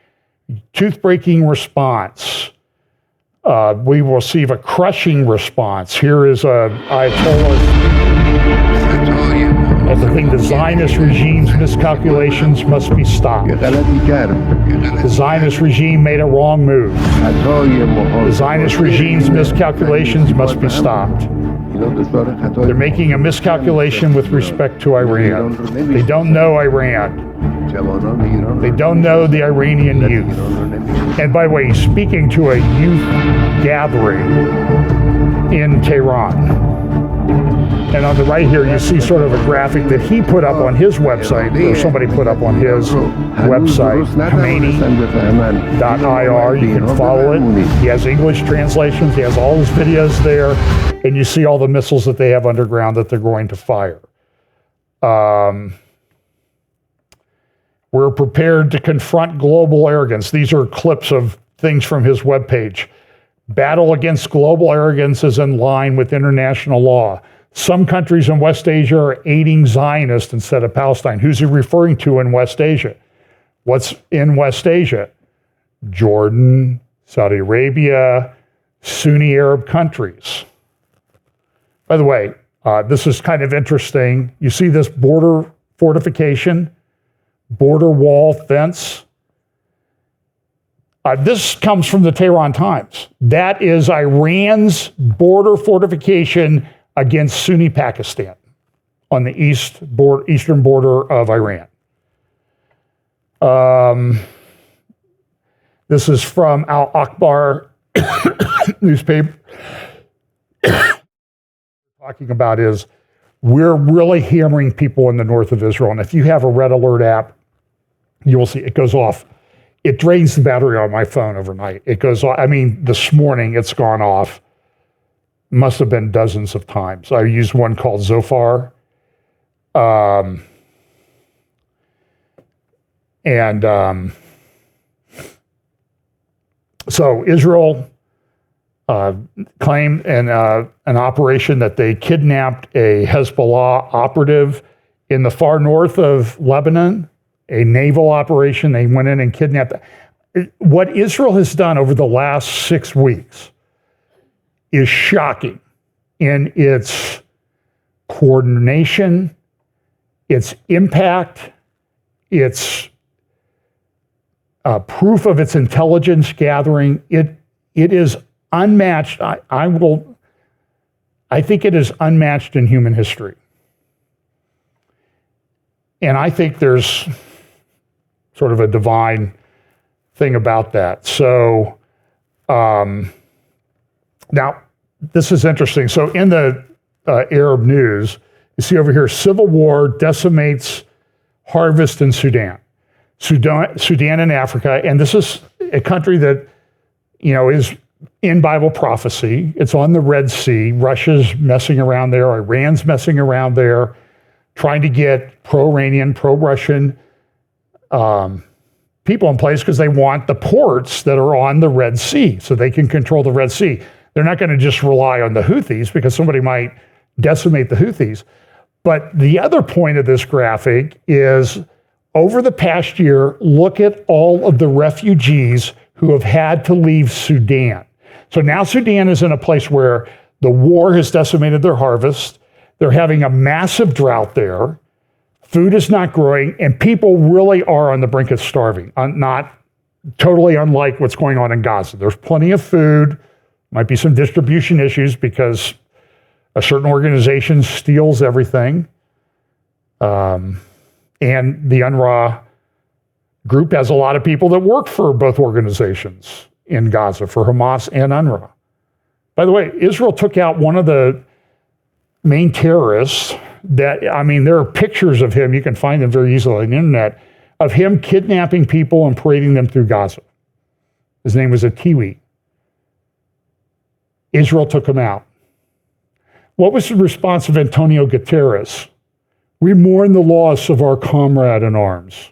response. We will receive a crushing response. Here is Ayatollah. The Zionist regime's miscalculations must be stopped. The Zionist regime made a wrong move. The Zionist regime's miscalculations must be stopped. They're making a miscalculation with respect to Iran. They don't know Iran. They don't know the Iranian youth. And by the way, he's speaking to a youth gathering in Tehran. And on the right here, you see sort of a graphic that he put up on his website, or somebody put up on his website, Khomeini.ir. You can follow it. He has English translations. He has all his videos there. And you see all the missiles that they have underground that they're going to fire. We're prepared to confront global arrogance. These are clips of things from his webpage. Battle against global arrogance is in line with international law. Some countries in West Asia are aiding Zionists instead of Palestine. Who's he referring to in West Asia? What's in West Asia? Jordan, Saudi Arabia, Sunni Arab countries. By the way, this is kind of interesting. You see this border fortification, border wall fence? This comes from the Tehran Times. That is Iran's border fortification against Sunni Pakistan on the eastern border of Iran. This is from Al Akbar newspaper. Talking about is we're really hammering people in the north of Israel. And if you have a Red Alert app, you will see it goes off. It drains the battery on my phone overnight. It goes off. I mean, this morning it's gone off. Must have been dozens of times. I used one called Zofar. So Israel claimed in an operation that they kidnapped a Hezbollah operative in the far north of Lebanon, a naval operation. They went in and kidnapped. What Israel has done over the last 6 weeks is shocking in its coordination, its impact, its proof of its intelligence gathering. It is unmatched. I think it is unmatched in human history. And I think there's sort of a divine thing about that. So now this is interesting. So in the Arab news, you see over here, civil war decimates harvest in Sudan and Africa. And this is a country that, is in Bible prophecy. It's on the Red Sea. Russia's messing around there. Iran's messing around there, trying to get pro-Iranian, pro-Russian people in place because they want the ports that are on the Red Sea so they can control the Red Sea. They're not going to just rely on the Houthis because somebody might decimate the Houthis. But the other point of this graphic is over the past year, look at all of the refugees who have had to leave Sudan. So now Sudan is in a place where the war has decimated their harvest. They're having a massive drought there. Food is not growing, and people really are on the brink of starving, not totally unlike what's going on in Gaza. There's plenty of food, might be some distribution issues because a certain organization steals everything. And the UNRWA group has a lot of people that work for both organizations in Gaza, for Hamas and UNRWA. By the way, Israel took out one of the main terrorists there are pictures of him, you can find them very easily on the internet, of him kidnapping people and parading them through Gaza. His name was Atiwi. Israel took him out. What was the response of Antonio Guterres? We mourn the loss of our comrade in arms.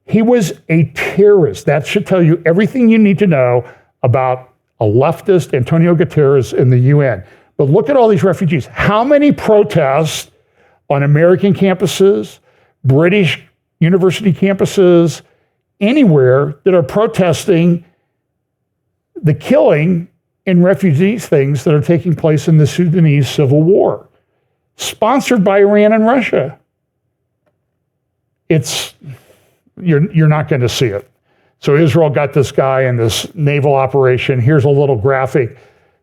He was a terrorist. That should tell you everything you need to know about a leftist, Antonio Guterres, in the UN. But look at all these refugees. How many protests on American campuses, British university campuses, anywhere that are protesting the killing and refugees things that are taking place in the Sudanese civil war, sponsored by Iran and Russia? You're not going to see it. So Israel got this guy in this naval operation. Here's a little graphic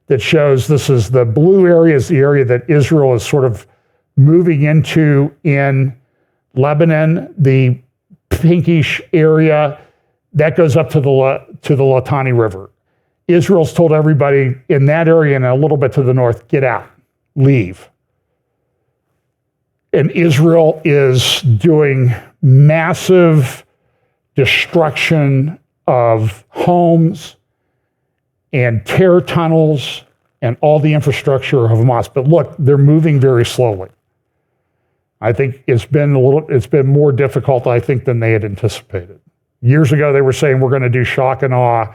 that shows this is the blue area is the area that Israel is sort of moving into in Lebanon. The pinkish area, that goes up to the Litani River. Israel's told everybody in that area and a little bit to the north, get out, leave. And Israel is doing massive destruction of homes and terror tunnels and all the infrastructure of Hamas. But look, they're moving very slowly. I think it's been more difficult, I think, than they had anticipated. Years ago, they were saying we're going to do shock and awe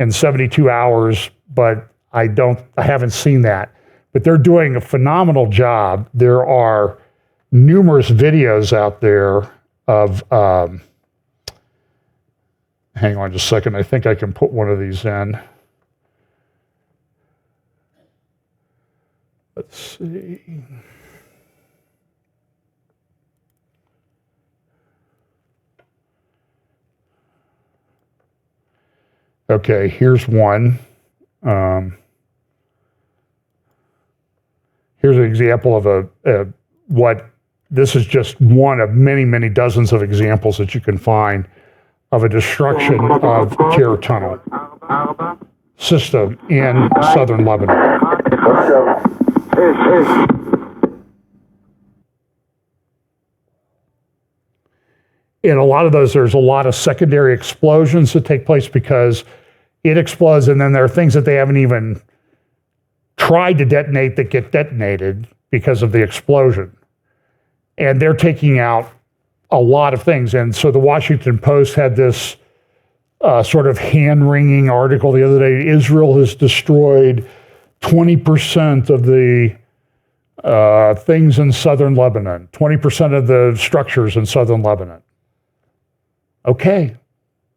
in 72 hours, but I haven't seen that. But they're doing a phenomenal job. There are numerous videos out there of, hang on just a second, I think I can put one of these in. Let's see. Okay, here's one. Here's an example of this is just one of many, many dozens of examples that you can find of a destruction of terror tunnel system in southern Lebanon. In a lot of those, there's a lot of secondary explosions that take place because it explodes, and then there are things that they haven't even tried to detonate that get detonated because of the explosion. And they're taking out a lot of things. And so the Washington Post had this sort of hand-wringing article the other day. Israel has destroyed 20% of the things in southern Lebanon, 20% of the structures in southern Lebanon. Okay.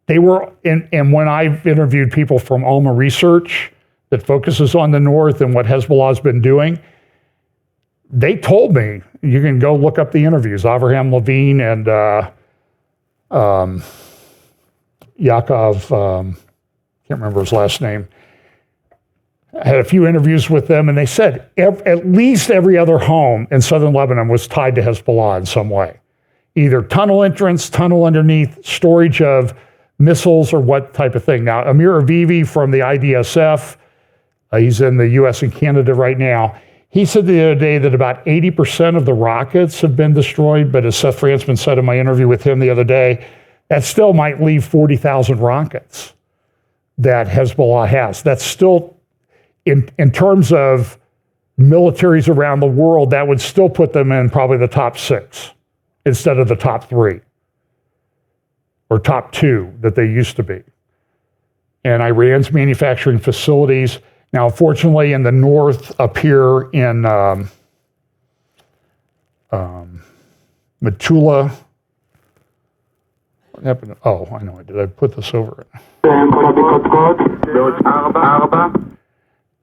They were, and when I've interviewed people from Alma Research that focuses on the north and what Hezbollah's been doing, they told me, you can go look up the interviews, Avraham Levine and Yaakov, can't remember his last name. I had a few interviews with them, and they said at least every other home in southern Lebanon was tied to Hezbollah in some way. Either tunnel entrance, tunnel underneath, storage of missiles, or what type of thing. Now, Amir Avivi from the IDSF, he's in the US and Canada right now, he said the other day that about 80% of the rockets have been destroyed, but as Seth Frantzman said in my interview with him the other day, that still might leave 40,000 rockets that Hezbollah has. That's still, in terms of militaries around the world, that would still put them in probably the top 6 instead of the top 3 or top 2 that they used to be. And Iran's manufacturing facilities. Now, fortunately, in the north up here in Metula, what happened? Oh, I know, did I put this over it?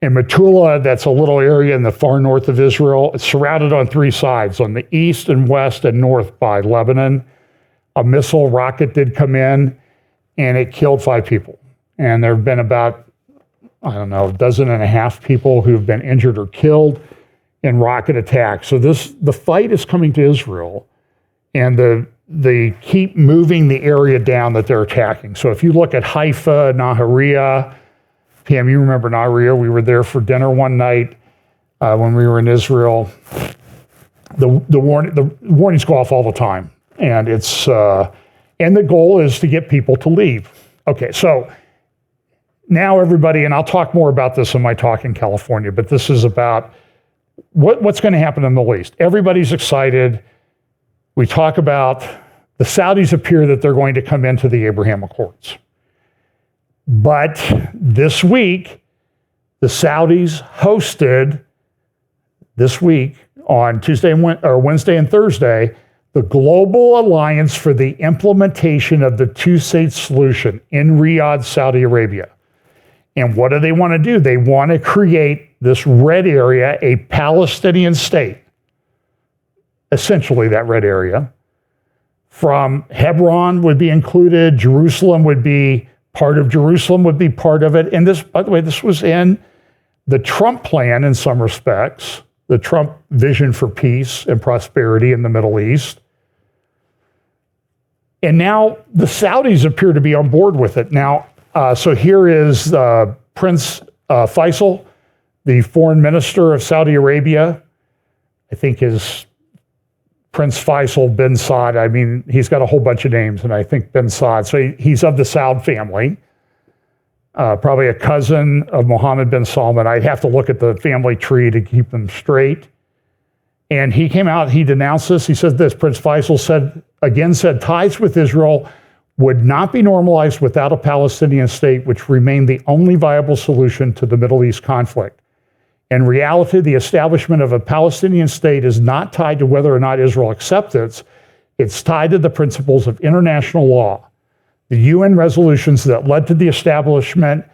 In Metula, that's a little area in the far north of Israel. It's surrounded on 3 sides, on the east and west and north by Lebanon. A missile rocket did come in, and it killed 5 people. And there have been about, I don't know, 12 people who've been injured or killed in rocket attacks. So the fight is coming to Israel, and they keep moving the area down that they're attacking. So if you look at Haifa, Nahariya, Pam, you remember Nahariya? We were there for dinner one night when we were in Israel. The warnings go off all the time, and it's and the goal is to get people to leave. Okay, so now everybody, and I'll talk more about this in my talk in California, but this is about what's going to happen in the Middle East. Everybody's excited. We talk about the Saudis appear that they're going to come into the Abraham Accords. But this week, the Saudis hosted, this week, on Wednesday and Thursday, the Global Alliance for the Implementation of the Two-State Solution in Riyadh, Saudi Arabia. And what do they want to do? They want to create this red area, a Palestinian state, essentially that red area. From Hebron would be included, Jerusalem would be part of it. And this, by the way, this was in the Trump plan in some respects, the Trump vision for peace and prosperity in the Middle East. And now the Saudis appear to be on board with it. Now, so here is Prince Faisal, the foreign minister of Saudi Arabia. I think is Prince Faisal bin Saud. I mean, he's got a whole bunch of names, and I think bin Saud. So he's of the Saud family, probably a cousin of Mohammed bin Salman. I'd have to look at the family tree to keep them straight. And he came out, he denounced this. He said this, Prince Faisal said ties with Israel would not be normalized without a Palestinian state, which remained the only viable solution to the Middle East conflict. In reality, the establishment of a Palestinian state is not tied to whether or not Israel accepts it. It's tied to the principles of international law. The UN resolutions that led to the establishment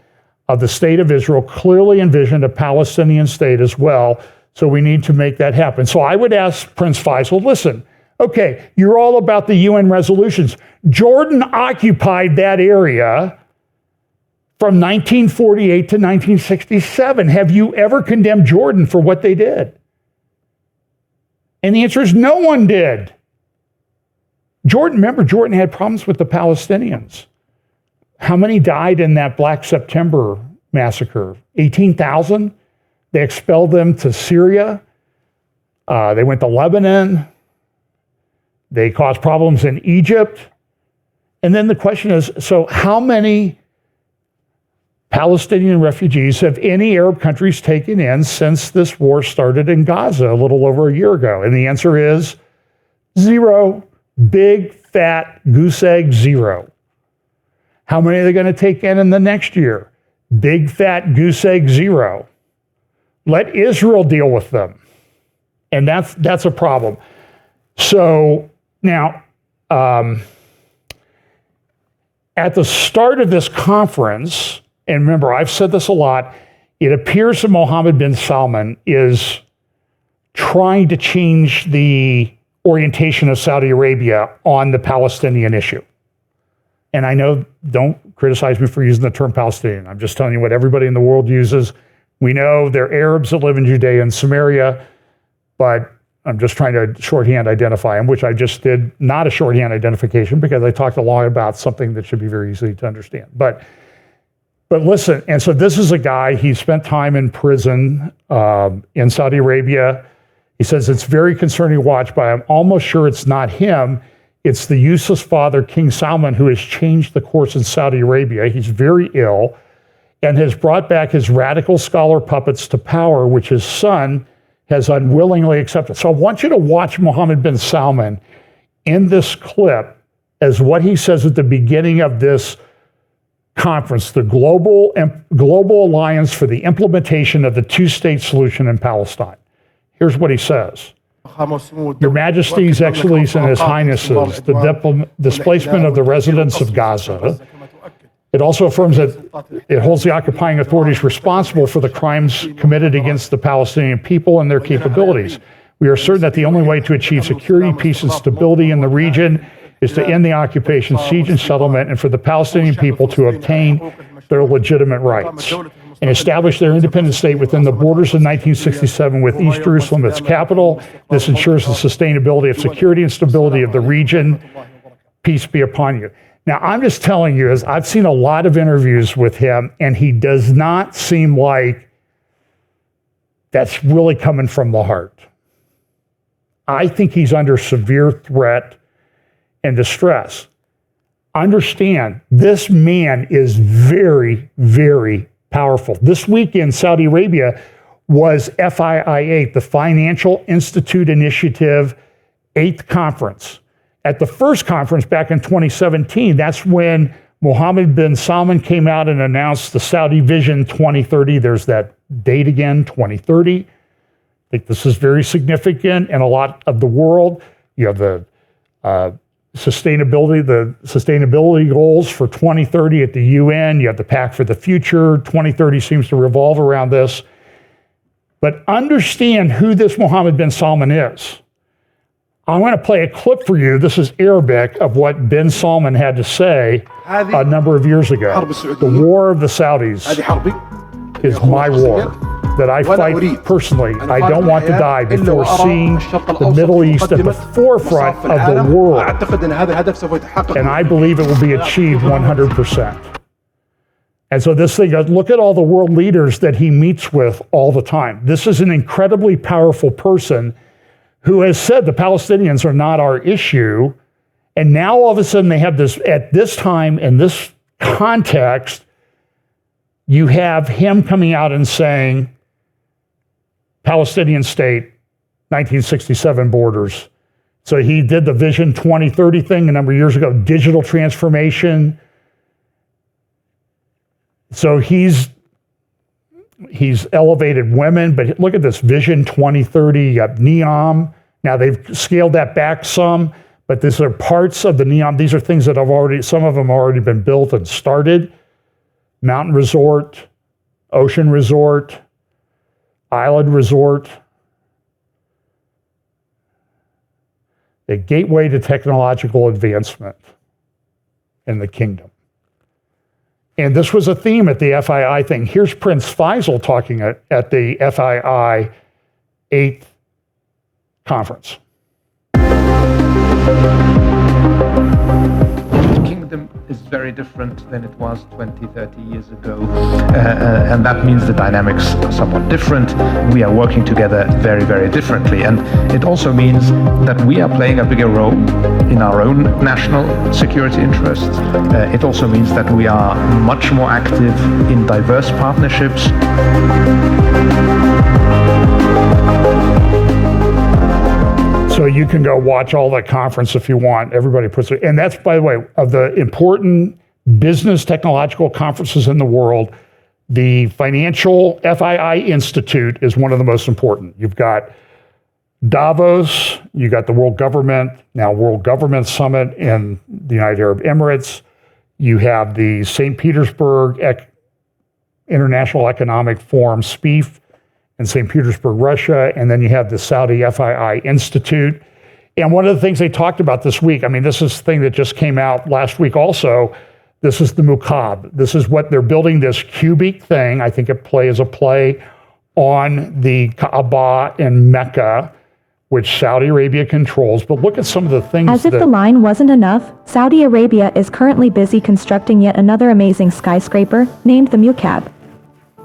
of the State of Israel clearly envisioned a Palestinian state as well, so we need to make that happen. So I would ask Prince Faisal, listen, okay, you're all about the UN resolutions. Jordan occupied that area from 1948 to 1967. Have you ever condemned Jordan for what they did? And the answer is no one did. Remember, Jordan had problems with the Palestinians. How many died in that Black September massacre? 18,000? They expelled them to Syria. They went to Lebanon. They caused problems in Egypt. And then the question is, so how many Palestinian refugees have any Arab countries taken in since this war started in Gaza a little over a year ago? And the answer is 0. Big, fat goose egg 0. How many are they going to take in the next year? Big, fat goose egg 0. Let Israel deal with them. And that's a problem. So now, at the start of this conference, and remember, I've said this a lot, it appears that Mohammed bin Salman is trying to change the orientation of Saudi Arabia on the Palestinian issue. And I know, don't criticize me for using the term Palestinian. I'm just telling you what everybody in the world uses. We know they're Arabs that live in Judea and Samaria, but I'm just trying to shorthand identify them, which I just did not a shorthand identification because I talked a lot about something that should be very easy to understand. But listen, and so this is a guy, he spent time in prison in Saudi Arabia. He says it's very concerning to watch, but I'm almost sure it's not him. It's the useless father, King Salman, who has changed the course in Saudi Arabia. He's very ill and has brought back his radical scholar puppets to power, which his son has unwillingly accepted. So I want you to watch Mohammed bin Salman in this clip as what he says at the beginning of this conference, the Global Alliance for the Implementation of the Two-State Solution in Palestine. Here's what he says. Your Majesties, Excellencies, and His Highnesses, the displacement of the residents of Gaza. It also affirms that it holds the occupying authorities responsible for the crimes committed against the Palestinian people and their capabilities. We are certain that the only way to achieve security, peace, and stability in the region is to end the occupation, siege, and settlement, and for the Palestinian people to obtain their legitimate rights and establish their independent state within the borders of 1967 with East Jerusalem its capital. This ensures the sustainability of security and stability of the region. Peace be upon you. Now, I'm just telling you, as I've seen a lot of interviews with him, and he does not seem like that's really coming from the heart. I think he's under severe threat and distress. Understand, this man is very, very powerful. This week in Saudi Arabia was FII8, the Financial Institute Initiative 8th conference. At the first conference back in 2017, that's when Mohammed bin Salman came out and announced the Saudi Vision 2030. There's that date again, 2030. I think this is very significant in a lot of the world. You have the sustainability goals for 2030 at the UN. You have the Pact for the Future. 2030 seems to revolve around this. But understand who this Mohammed bin Salman is. I'm going to play a clip for you. This is Arabic of what bin Salman had to say a number of years ago. The war of the Saudis is my war that I fight personally. I don't want to die before seeing the Middle East at the forefront of the world. And I believe it will be achieved 100%. And so this thing, look at all the world leaders that he meets with all the time. This is an incredibly powerful person who has said the Palestinians are not our issue. And now all of a sudden they have this, at this time, in this context, you have him coming out and saying, Palestinian state, 1967 borders. So he did the Vision 2030 thing a number of years ago, digital transformation. So he's elevated women, but look at this Vision 2030, you got NEOM. Now they've scaled that back some, but these are parts of the NEOM. These are things that some of them have already been built and started. Mountain resort, ocean resort, island resort. A gateway to technological advancement in the kingdom. And this was a theme at the FII thing. Here's Prince Faisal talking at the FII 8th conference. The kingdom is very different than it was 20, 30 years ago. And that means the dynamics are somewhat different. We are working together very, very differently. And it also means that we are playing a bigger role in our own national security interests. It also means that we are much more active in diverse partnerships. So you can go watch all that conference if you want. Everybody puts it, and that's, by the way, of the important business technological conferences in the world, the Financial FII Institute is one of the most important. You've got Davos, you got the World Government Summit in the United Arab Emirates. You have the St. Petersburg International Economic Forum, SPIEF, in St. Petersburg, Russia, and then you have the Saudi FII Institute. And one of the things they talked about this week, I mean, this is the thing that just came out last week also, this is the Muqab. This is what they're building, this cubic thing. I think it plays a play on the Kaaba in Mecca, which Saudi Arabia controls. But look at some of the things As if the line wasn't enough, Saudi Arabia is currently busy constructing yet another amazing skyscraper named the Muqab.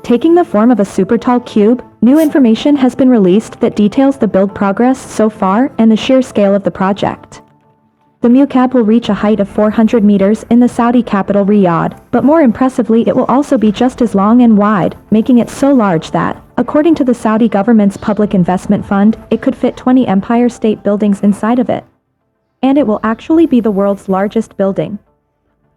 Taking the form of a super tall cube, new information has been released that details the build progress so far and the sheer scale of the project. The Muqab will reach a height of 400 meters in the Saudi capital Riyadh, but more impressively it will also be just as long and wide, making it so large that, according to the Saudi government's public investment fund, it could fit 20 Empire State Buildings inside of it. And it will actually be the world's largest building.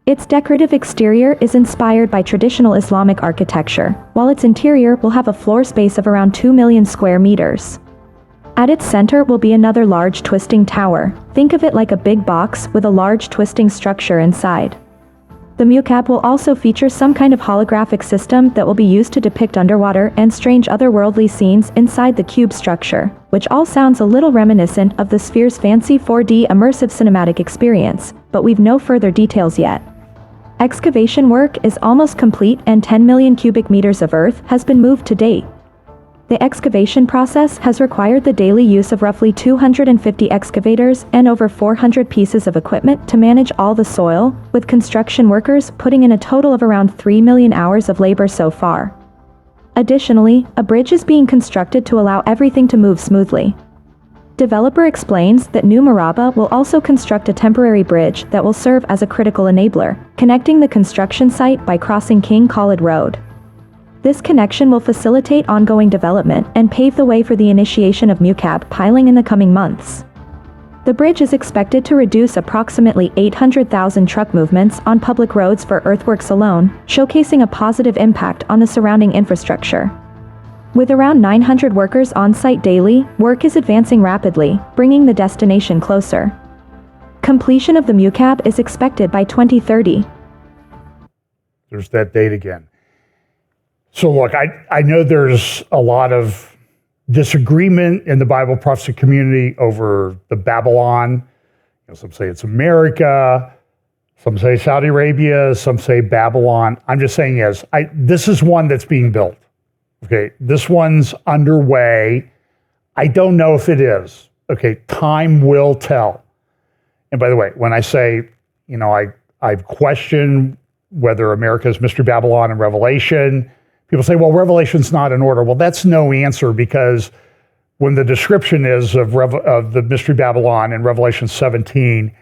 Its decorative exterior is inspired by traditional Islamic architecture, while its interior will have a floor space of around 2 million square meters. At its center will be another large twisting tower. Think of it like a big box with a large twisting structure inside. The Muqab will also feature some kind of holographic system that will be used to depict underwater and strange otherworldly scenes inside the cube structure, which all sounds a little reminiscent of the Sphere's fancy 4D immersive cinematic experience, but we've no further details yet. Excavation work is almost complete and 10 million cubic meters of earth has been moved to date. The excavation process has required the daily use of roughly 250 excavators and over 400 pieces of equipment to manage all the soil, with construction workers putting in a total of around 3 million hours of labor so far. Additionally, a bridge is being constructed to allow everything to move smoothly. Developer explains that New Maraba will also construct a temporary bridge that will serve as a critical enabler, connecting the construction site by crossing King Khalid Road. This connection will facilitate ongoing development and pave the way for the initiation of Muqab piling in the coming months. The bridge is expected to reduce approximately 800,000 truck movements on public roads for earthworks alone, showcasing a positive impact on the surrounding infrastructure. With around 900 workers on site daily, work is advancing rapidly, bringing the destination closer. Completion of the Muqab is expected by 2030. There's that date again. So look, I know there's a lot of disagreement in the Bible prophecy community over the Babylon. Some say it's America, some say Saudi Arabia, some say Babylon. I'm just saying this is one that's being built. Okay, this one's underway. I don't know if it is. Okay, time will tell. And by the way, when I say, I've questioned whether America's Mystery Babylon and Revelation, people say, well, Revelation's not in order. Well, that's no answer, because when the description is of the Mystery Babylon in Revelation 17,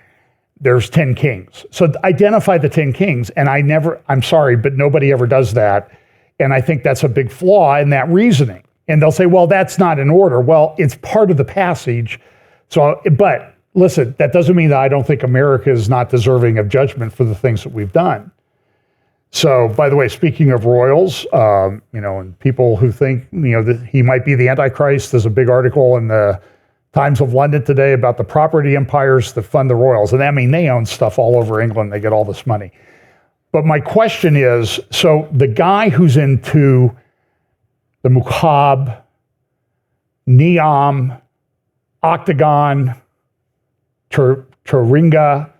there's 10 kings. So identify the 10 kings. And I'm sorry, but nobody ever does that. And I think that's a big flaw in that reasoning. And they'll say, well, that's not in order. Well, it's part of the passage. So, but listen, that doesn't mean that I don't think America is not deserving of judgment for the things that we've done. So, by the way, speaking of royals, and people who think, that he might be the Antichrist, there's a big article in the Times of London today about the property empires that fund the royals. And I mean, they own stuff all over England. They get all this money. But my question is, so the guy who's into the Mukhab, Neom, Octagon, Turinga,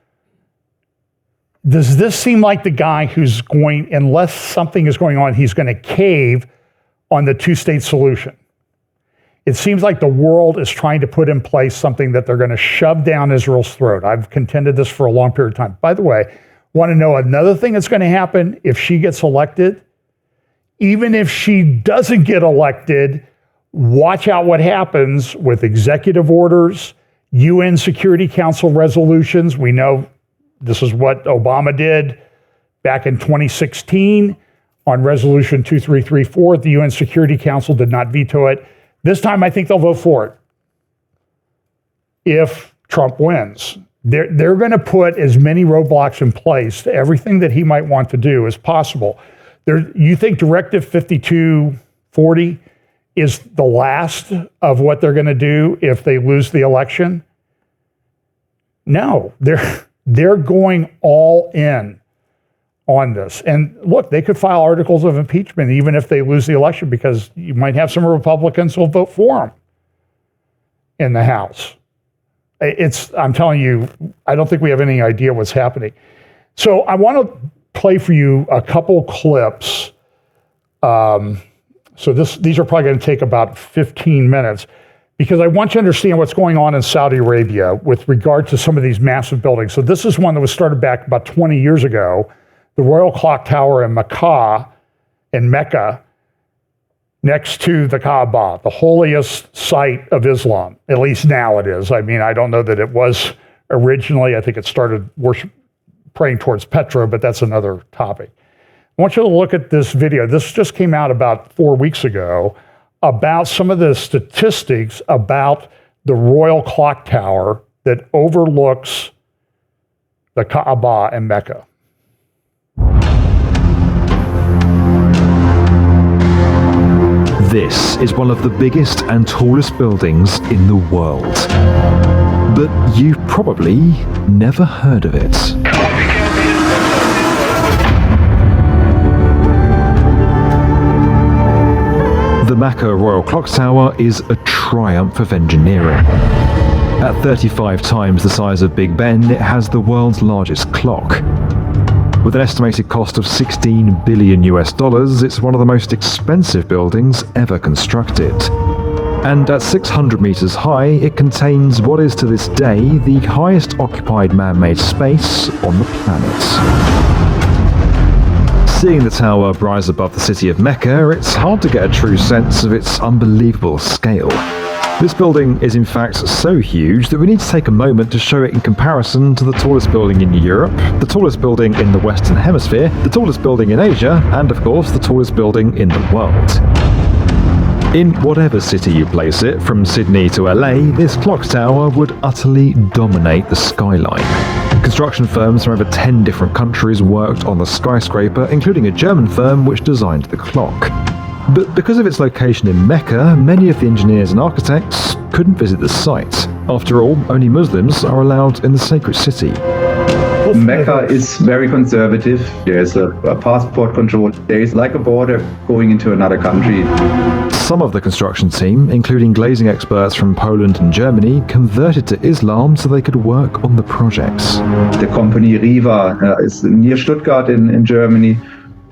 does this seem like the guy who's going, unless something is going on, he's going to cave on the two-state solution? It seems like the world is trying to put in place something that they're going to shove down Israel's throat. I've contended this for a long period of time. By the way, want to know another thing that's going to happen if she gets elected? Even if she doesn't get elected, watch out what happens with executive orders, UN Security Council resolutions. We know this is what Obama did back in 2016 on Resolution 2334. The UN Security Council did not veto it. This time, I think they'll vote for it if Trump wins. They're going to put as many roadblocks in place to everything that he might want to do as possible. You think Directive 5240 is the last of what they're going to do if they lose the election? No, they're going all in on this. And look, they could file articles of impeachment even if they lose the election, because you might have some Republicans who will vote for them in the House. I'm telling you, I don't think we have any idea what's happening. So I want to play for you a couple clips. So these are probably going to take about 15 minutes, because I want you to understand what's going on in Saudi Arabia with regard to some of these massive buildings. So this is one that was started back about 20 years ago, the Royal Clock Tower in Mecca, next to the Kaaba, the holiest site of Islam. At least now it is. I mean, I don't know that it was originally. I think it started praying towards Petra, but that's another topic. I want you to look at this video. This just came out about 4 weeks ago about some of the statistics about the Royal Clock Tower that overlooks the Kaaba in Mecca. This is one of the biggest and tallest buildings in the world. But you've probably never heard of it. The Mecca Royal Clock Tower is a triumph of engineering. At 35 times the size of Big Ben, it has the world's largest clock. With an estimated cost of $16 billion, it's one of the most expensive buildings ever constructed. And at 600 meters high, it contains what is to this day the highest occupied man-made space on the planet. Seeing the tower rise above the city of Mecca, it's hard to get a true sense of its unbelievable scale. This building is in fact so huge that we need to take a moment to show it in comparison to the tallest building in Europe, the tallest building in the Western Hemisphere, the tallest building in Asia, and of course the tallest building in the world. In whatever city you place it, from Sydney to LA, this clock tower would utterly dominate the skyline. Construction firms from over 10 different countries worked on the skyscraper, including a German firm which designed the clock. But because of its location in Mecca, many of the engineers and architects couldn't visit the site. After all, only Muslims are allowed in the sacred city. Mecca is very conservative. There's a passport control. There is like a border going into another country. Some of the construction team, including glazing experts from Poland and Germany, converted to Islam so they could work on the projects. The company Riva is near Stuttgart in Germany.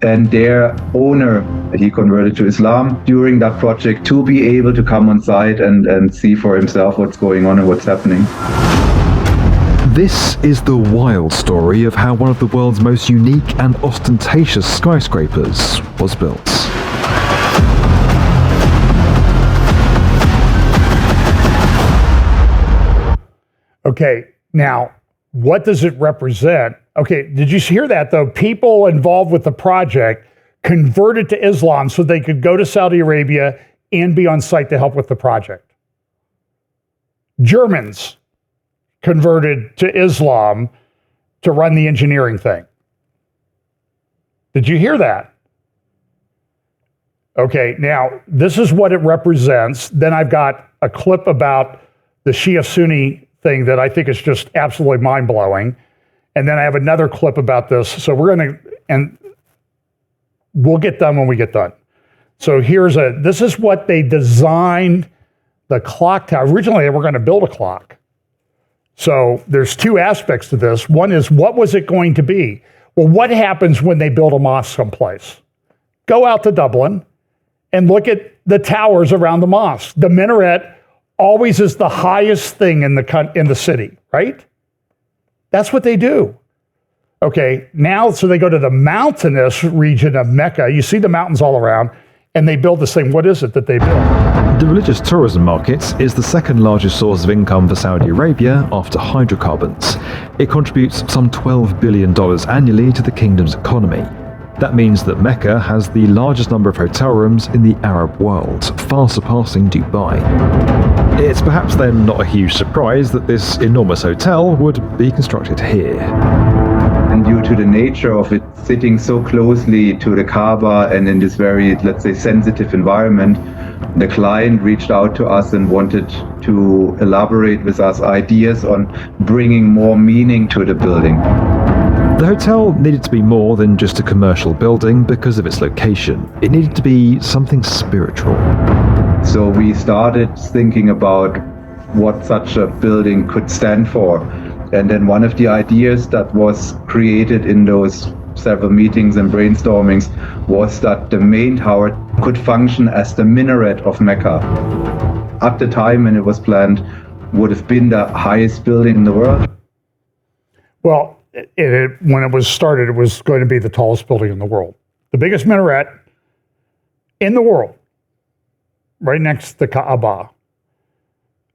And their owner, he converted to Islam during that project to be able to come on site and see for himself what's going on and what's happening. This is the wild story of how one of the world's most unique and ostentatious skyscrapers was built. Okay, now, what does it represent? Okay, did you hear that, though? People involved with the project converted to Islam so they could go to Saudi Arabia, and be on site to help with the project. Germans converted to Islam to run the engineering thing. Did you hear that? Okay, now this is what it represents. Then I've got a clip about the Shia Sunni thing that I think is just absolutely mind-blowing. And then I have another clip about this. So and we'll get done when we get done. So this is what they designed the clock tower. Originally, they were going to build a clock. So there's two aspects to this. One is, what was it going to be? Well, what happens when they build a mosque someplace? Go out to Dublin and look at the towers around the mosque. The minaret always is the highest thing in the city, right? That's what they do. Okay, now, so they go to the mountainous region of Mecca. You see the mountains all around, and they build this thing. What is it that they build? The religious tourism market is the second largest source of income for Saudi Arabia after hydrocarbons. It contributes some $12 billion annually to the kingdom's economy. That means that Mecca has the largest number of hotel rooms in the Arab world, far surpassing Dubai. It's perhaps then not a huge surprise that this enormous hotel would be constructed here. And due to the nature of it sitting so closely to the Kaaba and in this very, let's say, sensitive environment, the client reached out to us and wanted to elaborate with us ideas on bringing more meaning to the building. The hotel needed to be more than just a commercial building because of its location. It needed to be something spiritual. So we started thinking about what such a building could stand for. And then one of the ideas that was created in those several meetings and brainstormings was that the main tower could function as the minaret of Mecca. At the time when it was planned, would have been the highest building in the world. Well, when it was started, it was going to be the tallest building in the world. The biggest minaret in the world, right next to the Kaaba,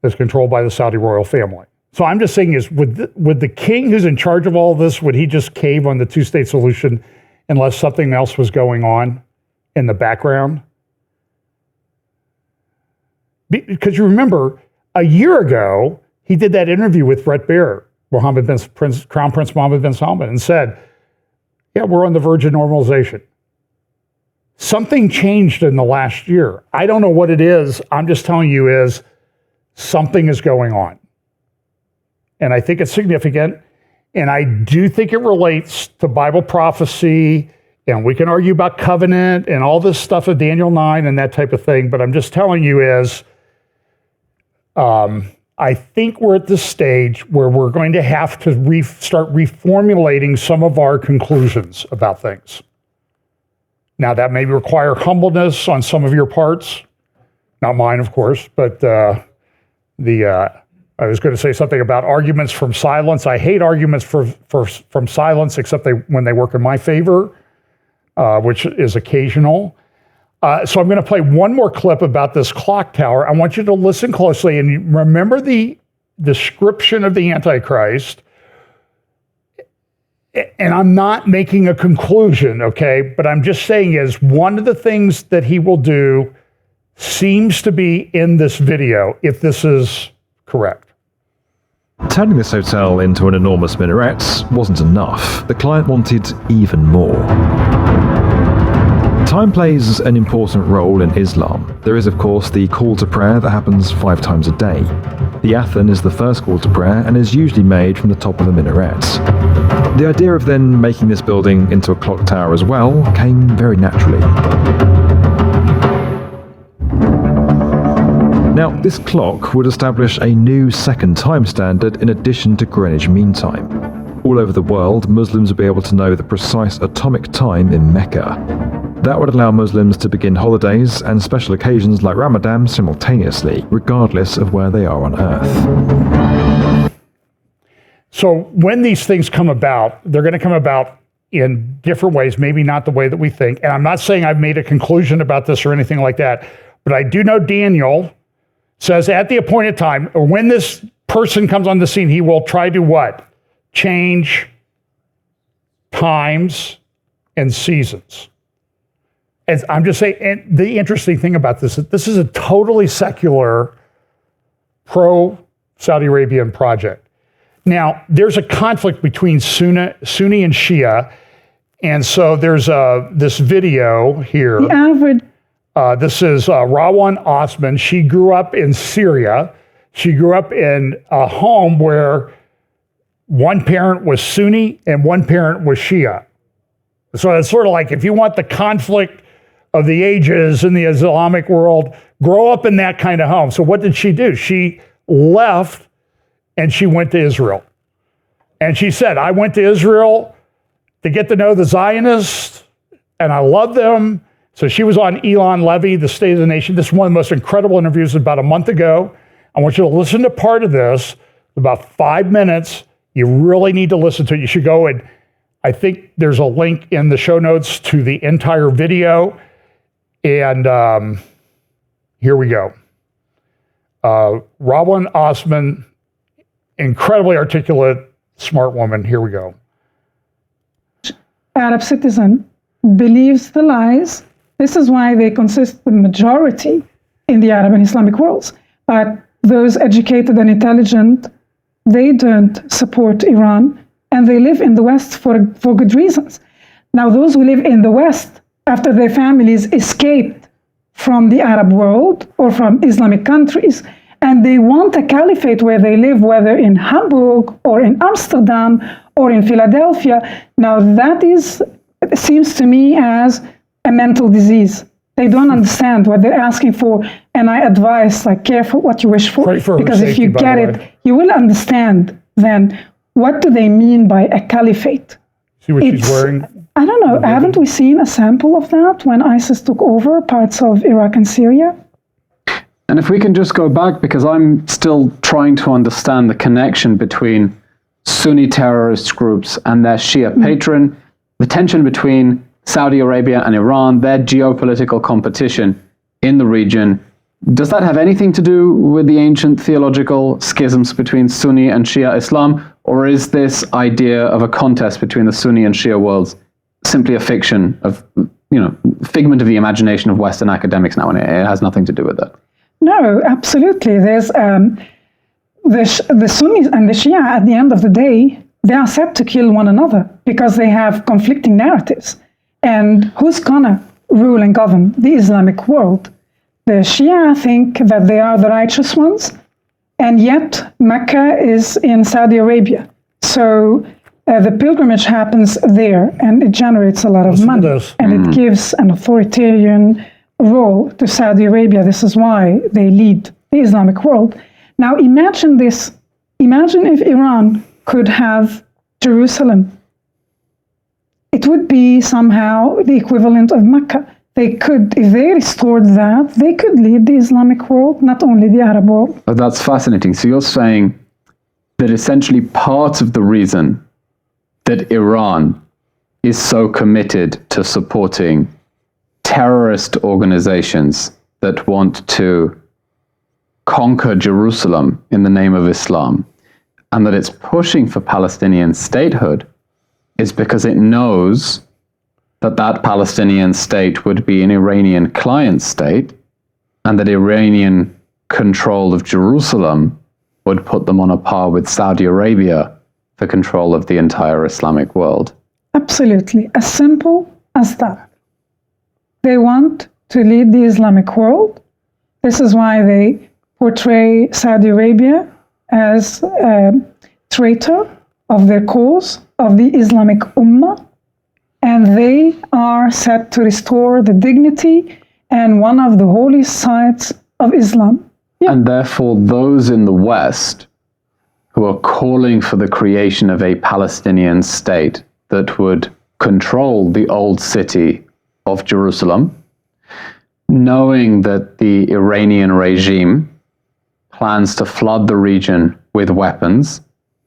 is controlled by the Saudi royal family. So I'm just saying would the king who's in charge of all this, would he just cave on the two-state solution unless something else was going on in the background? Because you remember, a year ago, he did that interview with Bret Baier, Crown Prince Mohammed bin Salman, and said, yeah, we're on the verge of normalization. Something changed in the last year. I don't know what it is. I'm just telling you is something is going on. And I think it's significant. And I do think it relates to Bible prophecy. And we can argue about covenant and all this stuff of Daniel 9 and that type of thing. But I'm just telling you is, I think we're at this stage where we're going to have to start reformulating some of our conclusions about things. Now, that may require humbleness on some of your parts. Not mine, of course, but I was going to say something about arguments from silence. I hate arguments from silence, except when they work in my favor, which is occasional. So I'm going to play one more clip about this clock tower. I want you to listen closely and remember the description of the Antichrist. And I'm not making a conclusion, okay? But I'm just saying is one of the things that he will do seems to be in this video, if this is correct. Turning this hotel into an enormous minaret wasn't enough. The client wanted even more. Time plays an important role in Islam. There is, of course, the call to prayer that happens 5 times a day. The adhan is the first call to prayer and is usually made from the top of the minaret. The idea of then making this building into a clock tower as well came very naturally. Now, this clock would establish a new second time standard in addition to Greenwich Mean Time. All over the world, Muslims would be able to know the precise atomic time in Mecca. That would allow Muslims to begin holidays and special occasions like Ramadan simultaneously, regardless of where they are on Earth. So when these things come about, they're going to come about in different ways, maybe not the way that we think. And I'm not saying I've made a conclusion about this or anything like that, but I do know Daniel says at the appointed time, or when this person comes on the scene, he will try to what? Change times and seasons. As I'm just saying, and the interesting thing about this is this is a totally secular, pro-Saudi Arabian project. Now, there's a conflict between Sunni and Shia, and so there's this video here. The average. This is Rawan Osman. She grew up in Syria. She grew up in a home where one parent was Sunni and one parent was Shia. So it's sort of like if you want the conflict of the ages in the Islamic world, grow up in that kind of home. So what did she do? She left and she went to Israel. And she said, I went to Israel to get to know the Zionists, and I love them. So she was on Elon Levy, The State of the Nation. This is one of the most incredible interviews about a month ago. I want you to listen to part of this, about 5 minutes. You really need to listen to it. You should go, and I think there's a link in the show notes to the entire video. And here we go. Rawan Osman, incredibly articulate, smart woman. Here we go. Arab citizen believes the lies. This is why they consist the majority in the Arab and Islamic worlds. But those educated and intelligent, they don't support Iran, and they live in the West for good reasons. Now, those who live in the West, after their families escaped from the Arab world or from Islamic countries, and they want a caliphate where they live, whether in Hamburg or in Amsterdam or in Philadelphia. Now, that seems to me as a mental disease. They don't understand what they're asking for, and I advise, careful what you wish for. Because if you get it, you will understand then what do they mean by a caliphate. See what she's wearing? I don't know. Haven't we seen a sample of that when ISIS took over parts of Iraq and Syria? And if we can just go back, because I'm still trying to understand the connection between Sunni terrorist groups and their Shia patron, the tension between Saudi Arabia and Iran, their geopolitical competition in the region, does that have anything to do with the ancient theological schisms between Sunni and Shia Islam? Or is this idea of a contest between the Sunni and Shia worlds simply a fiction of, figment of the imagination of Western academics now, and it has nothing to do with that? No, absolutely. There's the Sunnis and the Shia, at the end of the day, they are set to kill one another because they have conflicting narratives. And who's gonna rule and govern the Islamic world? The Shia think that they are the righteous ones, and yet Mecca is in Saudi Arabia. So the pilgrimage happens there, and it generates a lot of money. And it gives an authoritarian role to Saudi Arabia. This is why they lead the Islamic world. Now imagine this. Imagine if Iran could have Jerusalem. It would be somehow the equivalent of Mecca. They could, if they restored that, they could lead the Islamic world, not only the Arab world. Oh, that's fascinating. So you're saying that essentially part of the reason that Iran is so committed to supporting terrorist organizations that want to conquer Jerusalem in the name of Islam, and that it's pushing for Palestinian statehood, is because it knows that that Palestinian state would be an Iranian client state, and that Iranian control of Jerusalem would put them on a par with Saudi Arabia for control of the entire Islamic world. Absolutely. As simple as that. They want to lead the Islamic world. This is why they portray Saudi Arabia as a traitor of their cause, of the Islamic Ummah, and they are set to restore the dignity and one of the holy sites of Islam. Yeah. And therefore, those in the West who are calling for the creation of a Palestinian state that would control the old city of Jerusalem, knowing that the Iranian regime plans to flood the region with weapons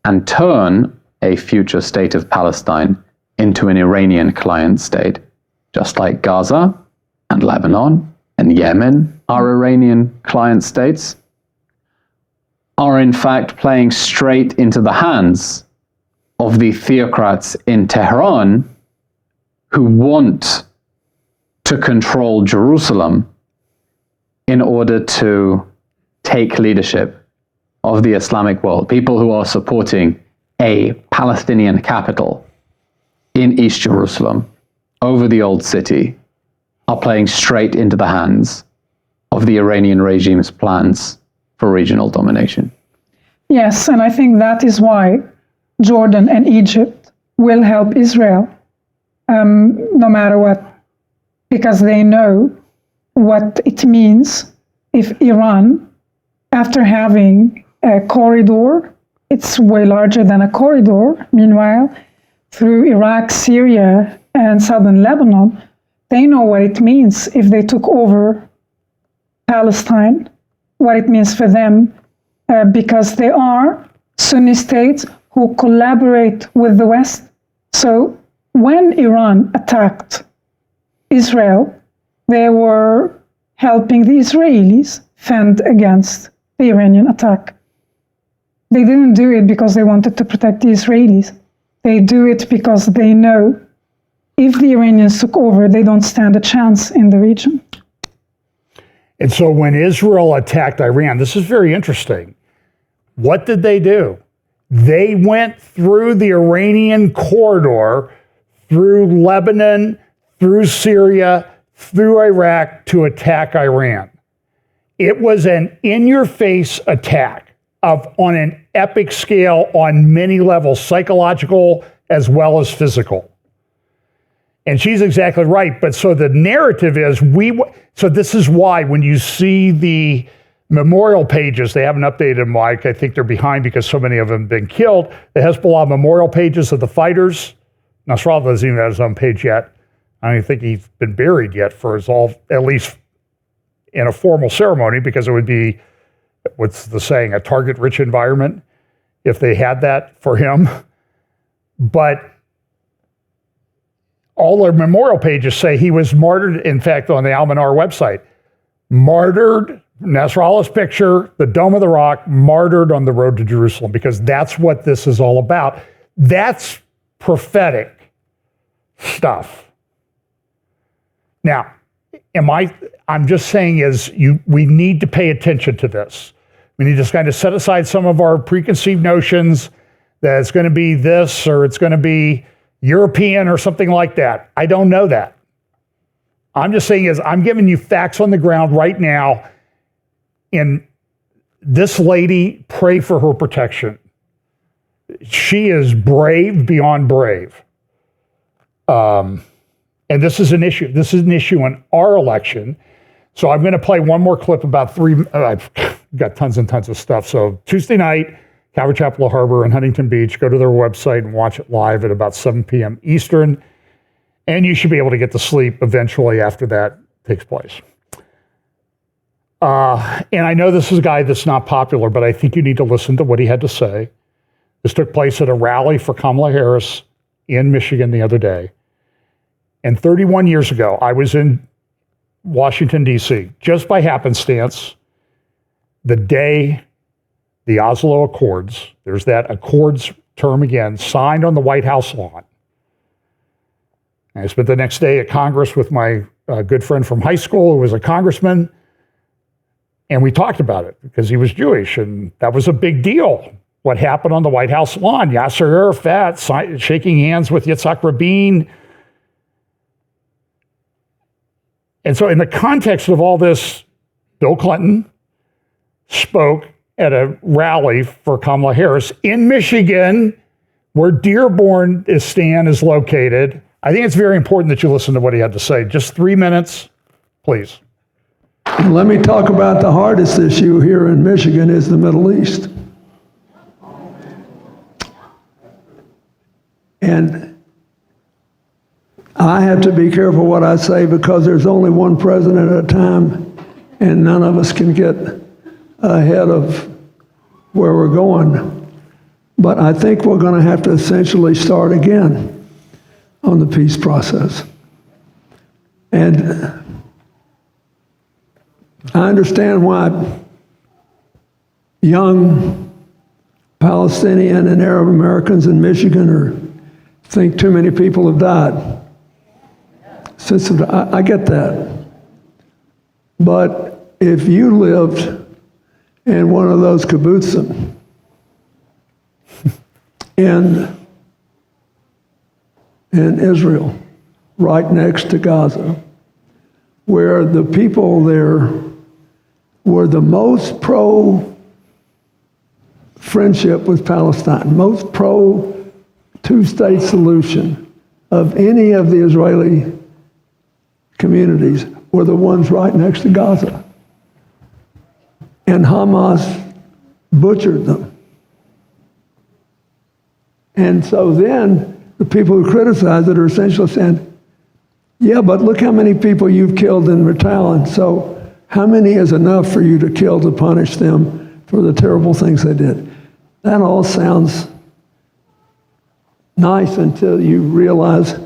and turn a future state of Palestine into an Iranian client state, just like Gaza and Lebanon and Yemen are Iranian client states, are in fact playing straight into the hands of the theocrats in Tehran who want to control Jerusalem in order to take leadership of the Islamic world. People who are supporting a Palestinian capital in East Jerusalem over the old city are playing straight into the hands of the Iranian regime's plans for regional domination. Yes, and I think that is why Jordan and Egypt will help Israel, no matter what, because they know what it means if Iran, after having a corridor, it's way larger than a corridor, meanwhile, through Iraq, Syria, and southern Lebanon, they know what it means if they took over Palestine, what it means for them, because they are Sunni states who collaborate with the West. So when Iran attacked Israel, they were helping the Israelis fend against the Iranian attack. They didn't do it because they wanted to protect the Israelis. They do it because they know if the Iranians took over, they don't stand a chance in the region. And so when Israel attacked Iran, this is very interesting. What did they do? They went through the Iranian corridor, through Lebanon, through Syria, through Iraq to attack Iran. It was an in-your-face attack on an epic scale on many levels, psychological as well as physical. And she's exactly right. But so the narrative is, so this is why when you see the memorial pages, they haven't updated them, Mike. I think they're behind because so many of them have been killed. The Hezbollah memorial pages of the fighters, Nasrallah doesn't even have his own page yet. I don't even think he's been buried yet for his at least in a formal ceremony, because it would be, what's the saying, a target-rich environment if they had that for him. But all their memorial pages say he was martyred. In fact, on the Al-Manar website, martyred, Nasrallah's picture, the Dome of the Rock, martyred on the road to Jerusalem, because that's what this is all about. That's prophetic stuff. Now, I'm just saying we need to pay attention to this. We need to kind of set aside some of our preconceived notions that it's going to be this or it's going to be European or something like that. I don't know that. I'm just saying I'm giving you facts on the ground right now. And this lady, pray for her protection. She is brave beyond brave. And this is an issue. This is an issue in our election. So I'm going to play one more clip about I've got tons and tons of stuff. So Tuesday night, Calvary Chapel of Harbor in Huntington Beach. Go to their website and watch it live at about 7 p.m. Eastern. And you should be able to get to sleep eventually after that takes place. And I know this is a guy that's not popular, but I think you need to listen to what he had to say. This took place at a rally for Kamala Harris in Michigan the other day. And 31 years ago, I was in Washington, D.C., just by happenstance, the day the Oslo Accords, there's that Accords term again, signed on the White House lawn. And I spent the next day at Congress with my good friend from high school who was a congressman, and we talked about it because he was Jewish, and that was a big deal. What happened on the White House lawn? Yasser Arafat shaking hands with Yitzhak Rabin. And so in the context of all this, Bill Clinton spoke at a rally for Kamala Harris in Michigan, where Dearborn Stan is located. I think it's very important that you listen to what he had to say. Just 3 minutes, please. Let me talk about the hardest issue here in Michigan is the Middle East. And I have to be careful what I say because there's only one president at a time, and none of us can get ahead of where we're going. But I think we're going to have to essentially start again on the peace process. And I understand why young Palestinian and Arab Americans in Michigan think too many people have died. I get that. But if you lived in one of those kibbutzim in Israel, right next to Gaza, where the people there were the most pro-friendship with Palestine, most pro-two-state solution of any of the Israeli communities, were the ones right next to Gaza. And Hamas butchered them. And so then the people who criticize it are essentially saying, yeah, but look how many people you've killed in retaliation. So how many is enough for you to kill to punish them for the terrible things they did? That all sounds nice until you realize,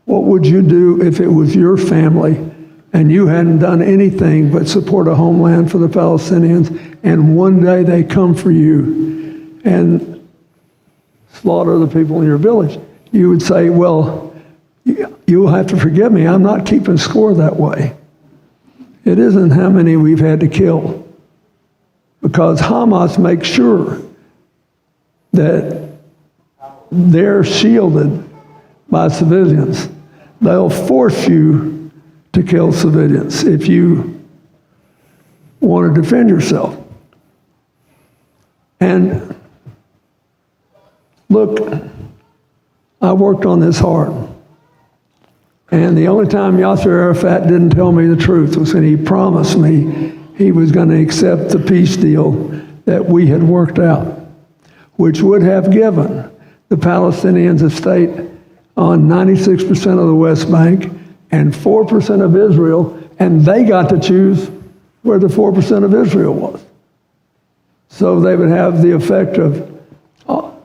what would you do if it was your family and you hadn't done anything but support a homeland for the Palestinians, and one day they come for you and slaughter the people in your village? You would say, well, you'll have to forgive me, I'm not keeping score that way. It isn't how many we've had to kill, because Hamas makes sure that they're shielded by civilians. They'll force you to kill civilians if you want to defend yourself. And look, I worked on this hard. And the only time Yasser Arafat didn't tell me the truth was when he promised me he was going to accept the peace deal that we had worked out, which would have given the Palestinians a state on 96% of the West Bank and 4% of Israel, and they got to choose where the 4% of Israel was. So they would have the effect of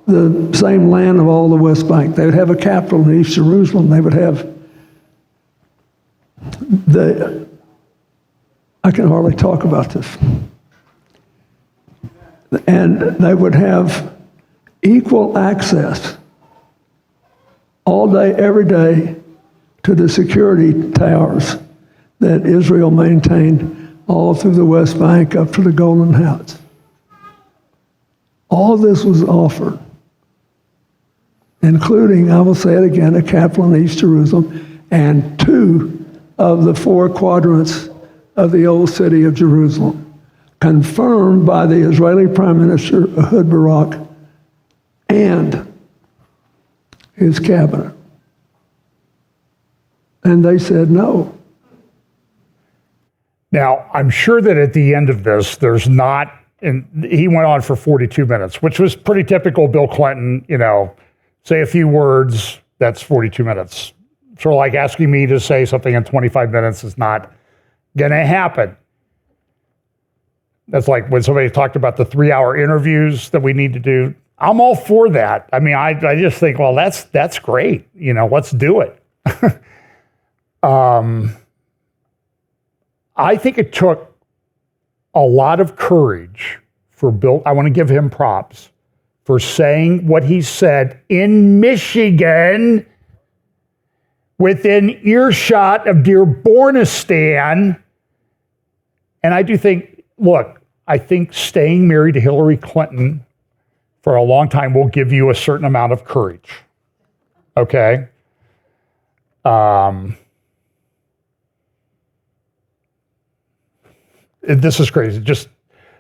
the same land of all the West Bank. They would have a capital in East Jerusalem. They would have I can hardly talk about this. And they would have equal access all day, every day, to the security towers that Israel maintained all through the West Bank up to the Golden Heights. All this was offered, including, I will say it again, a capital in East Jerusalem and 2 of the 4 quadrants of the old city of Jerusalem, confirmed by the Israeli Prime Minister Ehud Barak and his cabinet. And they said no. Now, I'm sure that at the end of this, there's not, and he went on for 42 minutes, which was pretty typical Bill Clinton, say a few words, that's 42 minutes. Sort of like asking me to say something in 25 minutes is not going to happen. That's like when somebody talked about the 3-hour interviews that we need to do. I'm all for that. I mean, I just think, well, that's great. Let's do it. I think it took a lot of courage for Bill. I want to give him props for saying what he said in Michigan, within earshot of Dearbornistan. And I do think, look, I think staying married to Hillary Clinton for a long time will give you a certain amount of courage. Okay? This is crazy.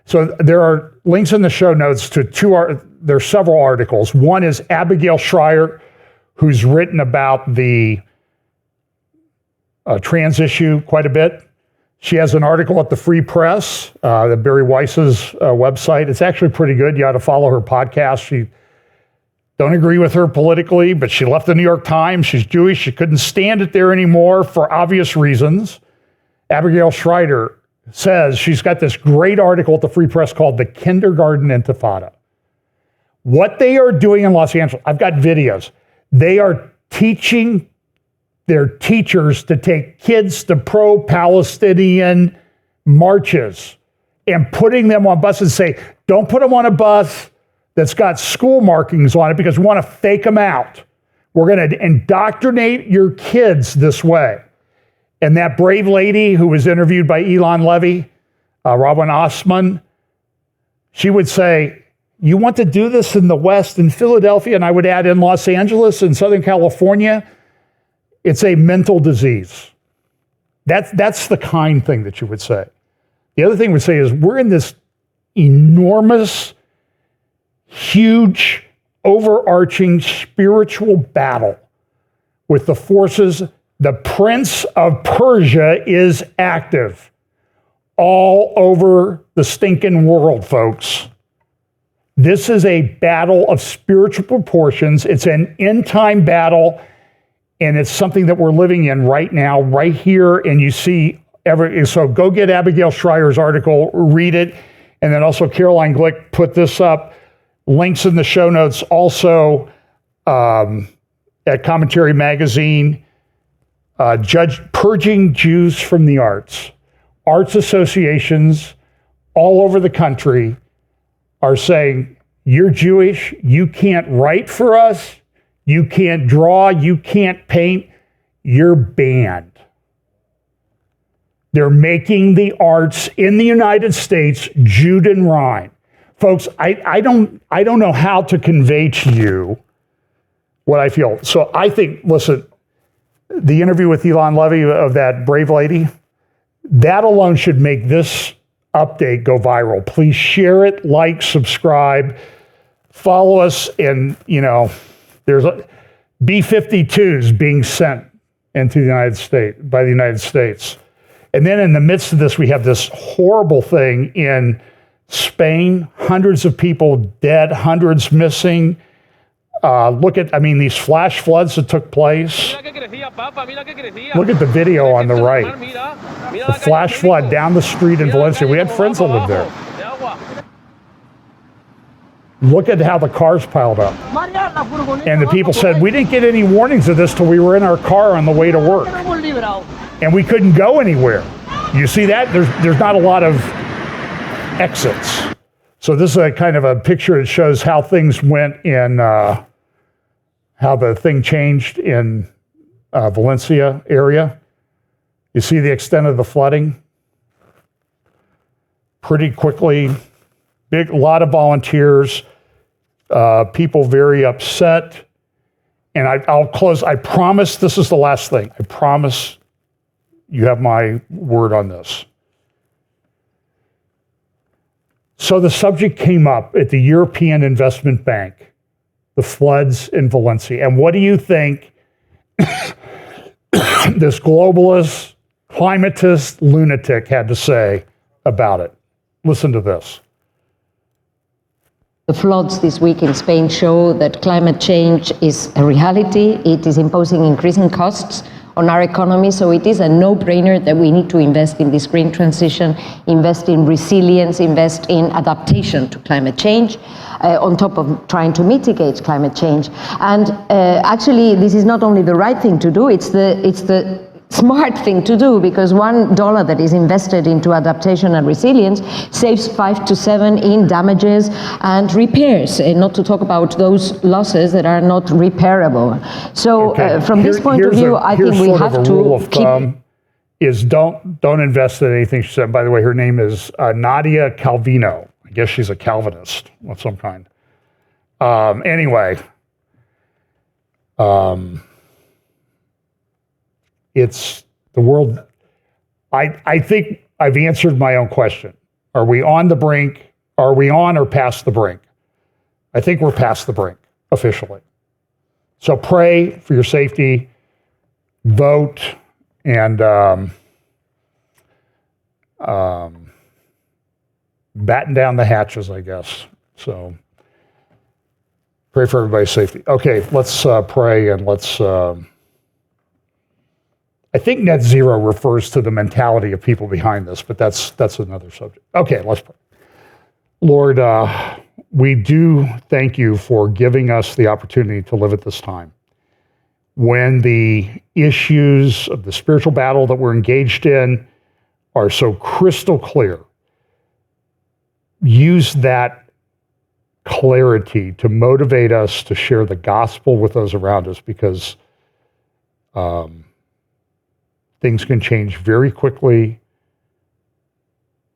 So there are links in the show notes to there's several articles. One is Abigail Schreier, who's written about the trans issue quite a bit. She has an article at the Free Press, Barry Weiss's website. It's actually pretty good. You ought to follow her podcast. Don't agree with her politically, but she left the New York Times. She's Jewish. She couldn't stand it there anymore for obvious reasons. Abigail Schreier says she's got this great article at the Free Press called The Kindergarten Intifada. What they are doing in Los Angeles, I've got videos. They are teaching their teachers to take kids to pro-Palestinian marches and putting them on buses and say, don't put them on a bus that's got school markings on it because we want to fake them out. We're going to indoctrinate your kids this way. And that brave lady who was interviewed by Elon Levy, Robin Osman, she would say, you want to do this in the West, in Philadelphia, and I would add in Los Angeles and Southern California, it's a mental disease. That's the kind thing that you would say. The other thing we would say is we're in this enormous, huge, overarching spiritual battle with the forces. The Prince of Persia is active all over the stinking world, folks. This is a battle of spiritual proportions. It's an end-time battle, and it's something that we're living in right now, right here, and you see so go get Abigail Schreier's article, read it, and then also Caroline Glick put this up. Links in the show notes also at Commentary Magazine. Purging Jews from the arts. Arts associations all over the country are saying, you're Jewish, you can't write for us, you can't draw, you can't paint, you're banned. They're making the arts in the United States Judenrein. Folks, I don't know how to convey to you what I feel. So I think, listen, the interview with Elon Levy of that brave lady, that alone should make this update go viral. Please share it, like, subscribe, follow us, and, there's B-52s being sent into the United States, by the United States. And then in the midst of this, we have this horrible thing in Spain, hundreds of people dead, hundreds missing. Look at these flash floods that took place. Look at the video on the right. The flash flood down the street in Valencia. We had friends that lived there. Look at how the cars piled up. And the people said, we didn't get any warnings of this till we were in our car on the way to work. And we couldn't go anywhere. You see that? There's not a lot of exits. So this is a kind of a picture that shows how things went in, how the thing changed in Valencia area. You see the extent of the flooding? Pretty quickly, a lot of volunteers, people very upset. And I'll close. I promise this is the last thing. I promise you have my word on this. So the subject came up at the European Investment Bank, the floods in Valencia. And what do you think this globalist, climatist lunatic had to say about it? Listen to this. The floods this week in Spain show that climate change is a reality. It is imposing increasing costs on our economy, so it is a no-brainer that we need to invest in this green transition, invest in resilience, invest in adaptation to climate change, on top of trying to mitigate climate change. And actually, this is not only the right thing to do, it's the smart thing to do, because $1 that is invested into adaptation and resilience saves 5 to 7 in damages and repairs, and not to talk about those losses that are not repairable. So from this point of view, I think we have to rule of thumb is don't invest in anything she said. By the way, her name is Nadia Calvino. I guess she's a Calvinist of some kind. It's the world. I think I've answered my own question. Are we on the brink? Are we on or past the brink? I think we're past the brink, officially. So pray for your safety, vote, and batten down the hatches, I guess. So pray for everybody's safety. Okay, let's pray and let's... I think net zero refers to the mentality of people behind this, but that's another subject. Okay, let's pray. Lord, we do thank you for giving us the opportunity to live at this time when the issues of the spiritual battle that we're engaged in are so crystal clear. Use that clarity to motivate us to share the gospel with those around us, because things can change very quickly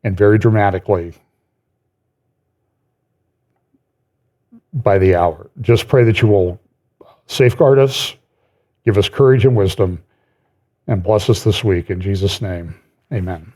and very dramatically by the hour. Just pray that you will safeguard us, give us courage and wisdom, and bless us this week. In Jesus' name, amen.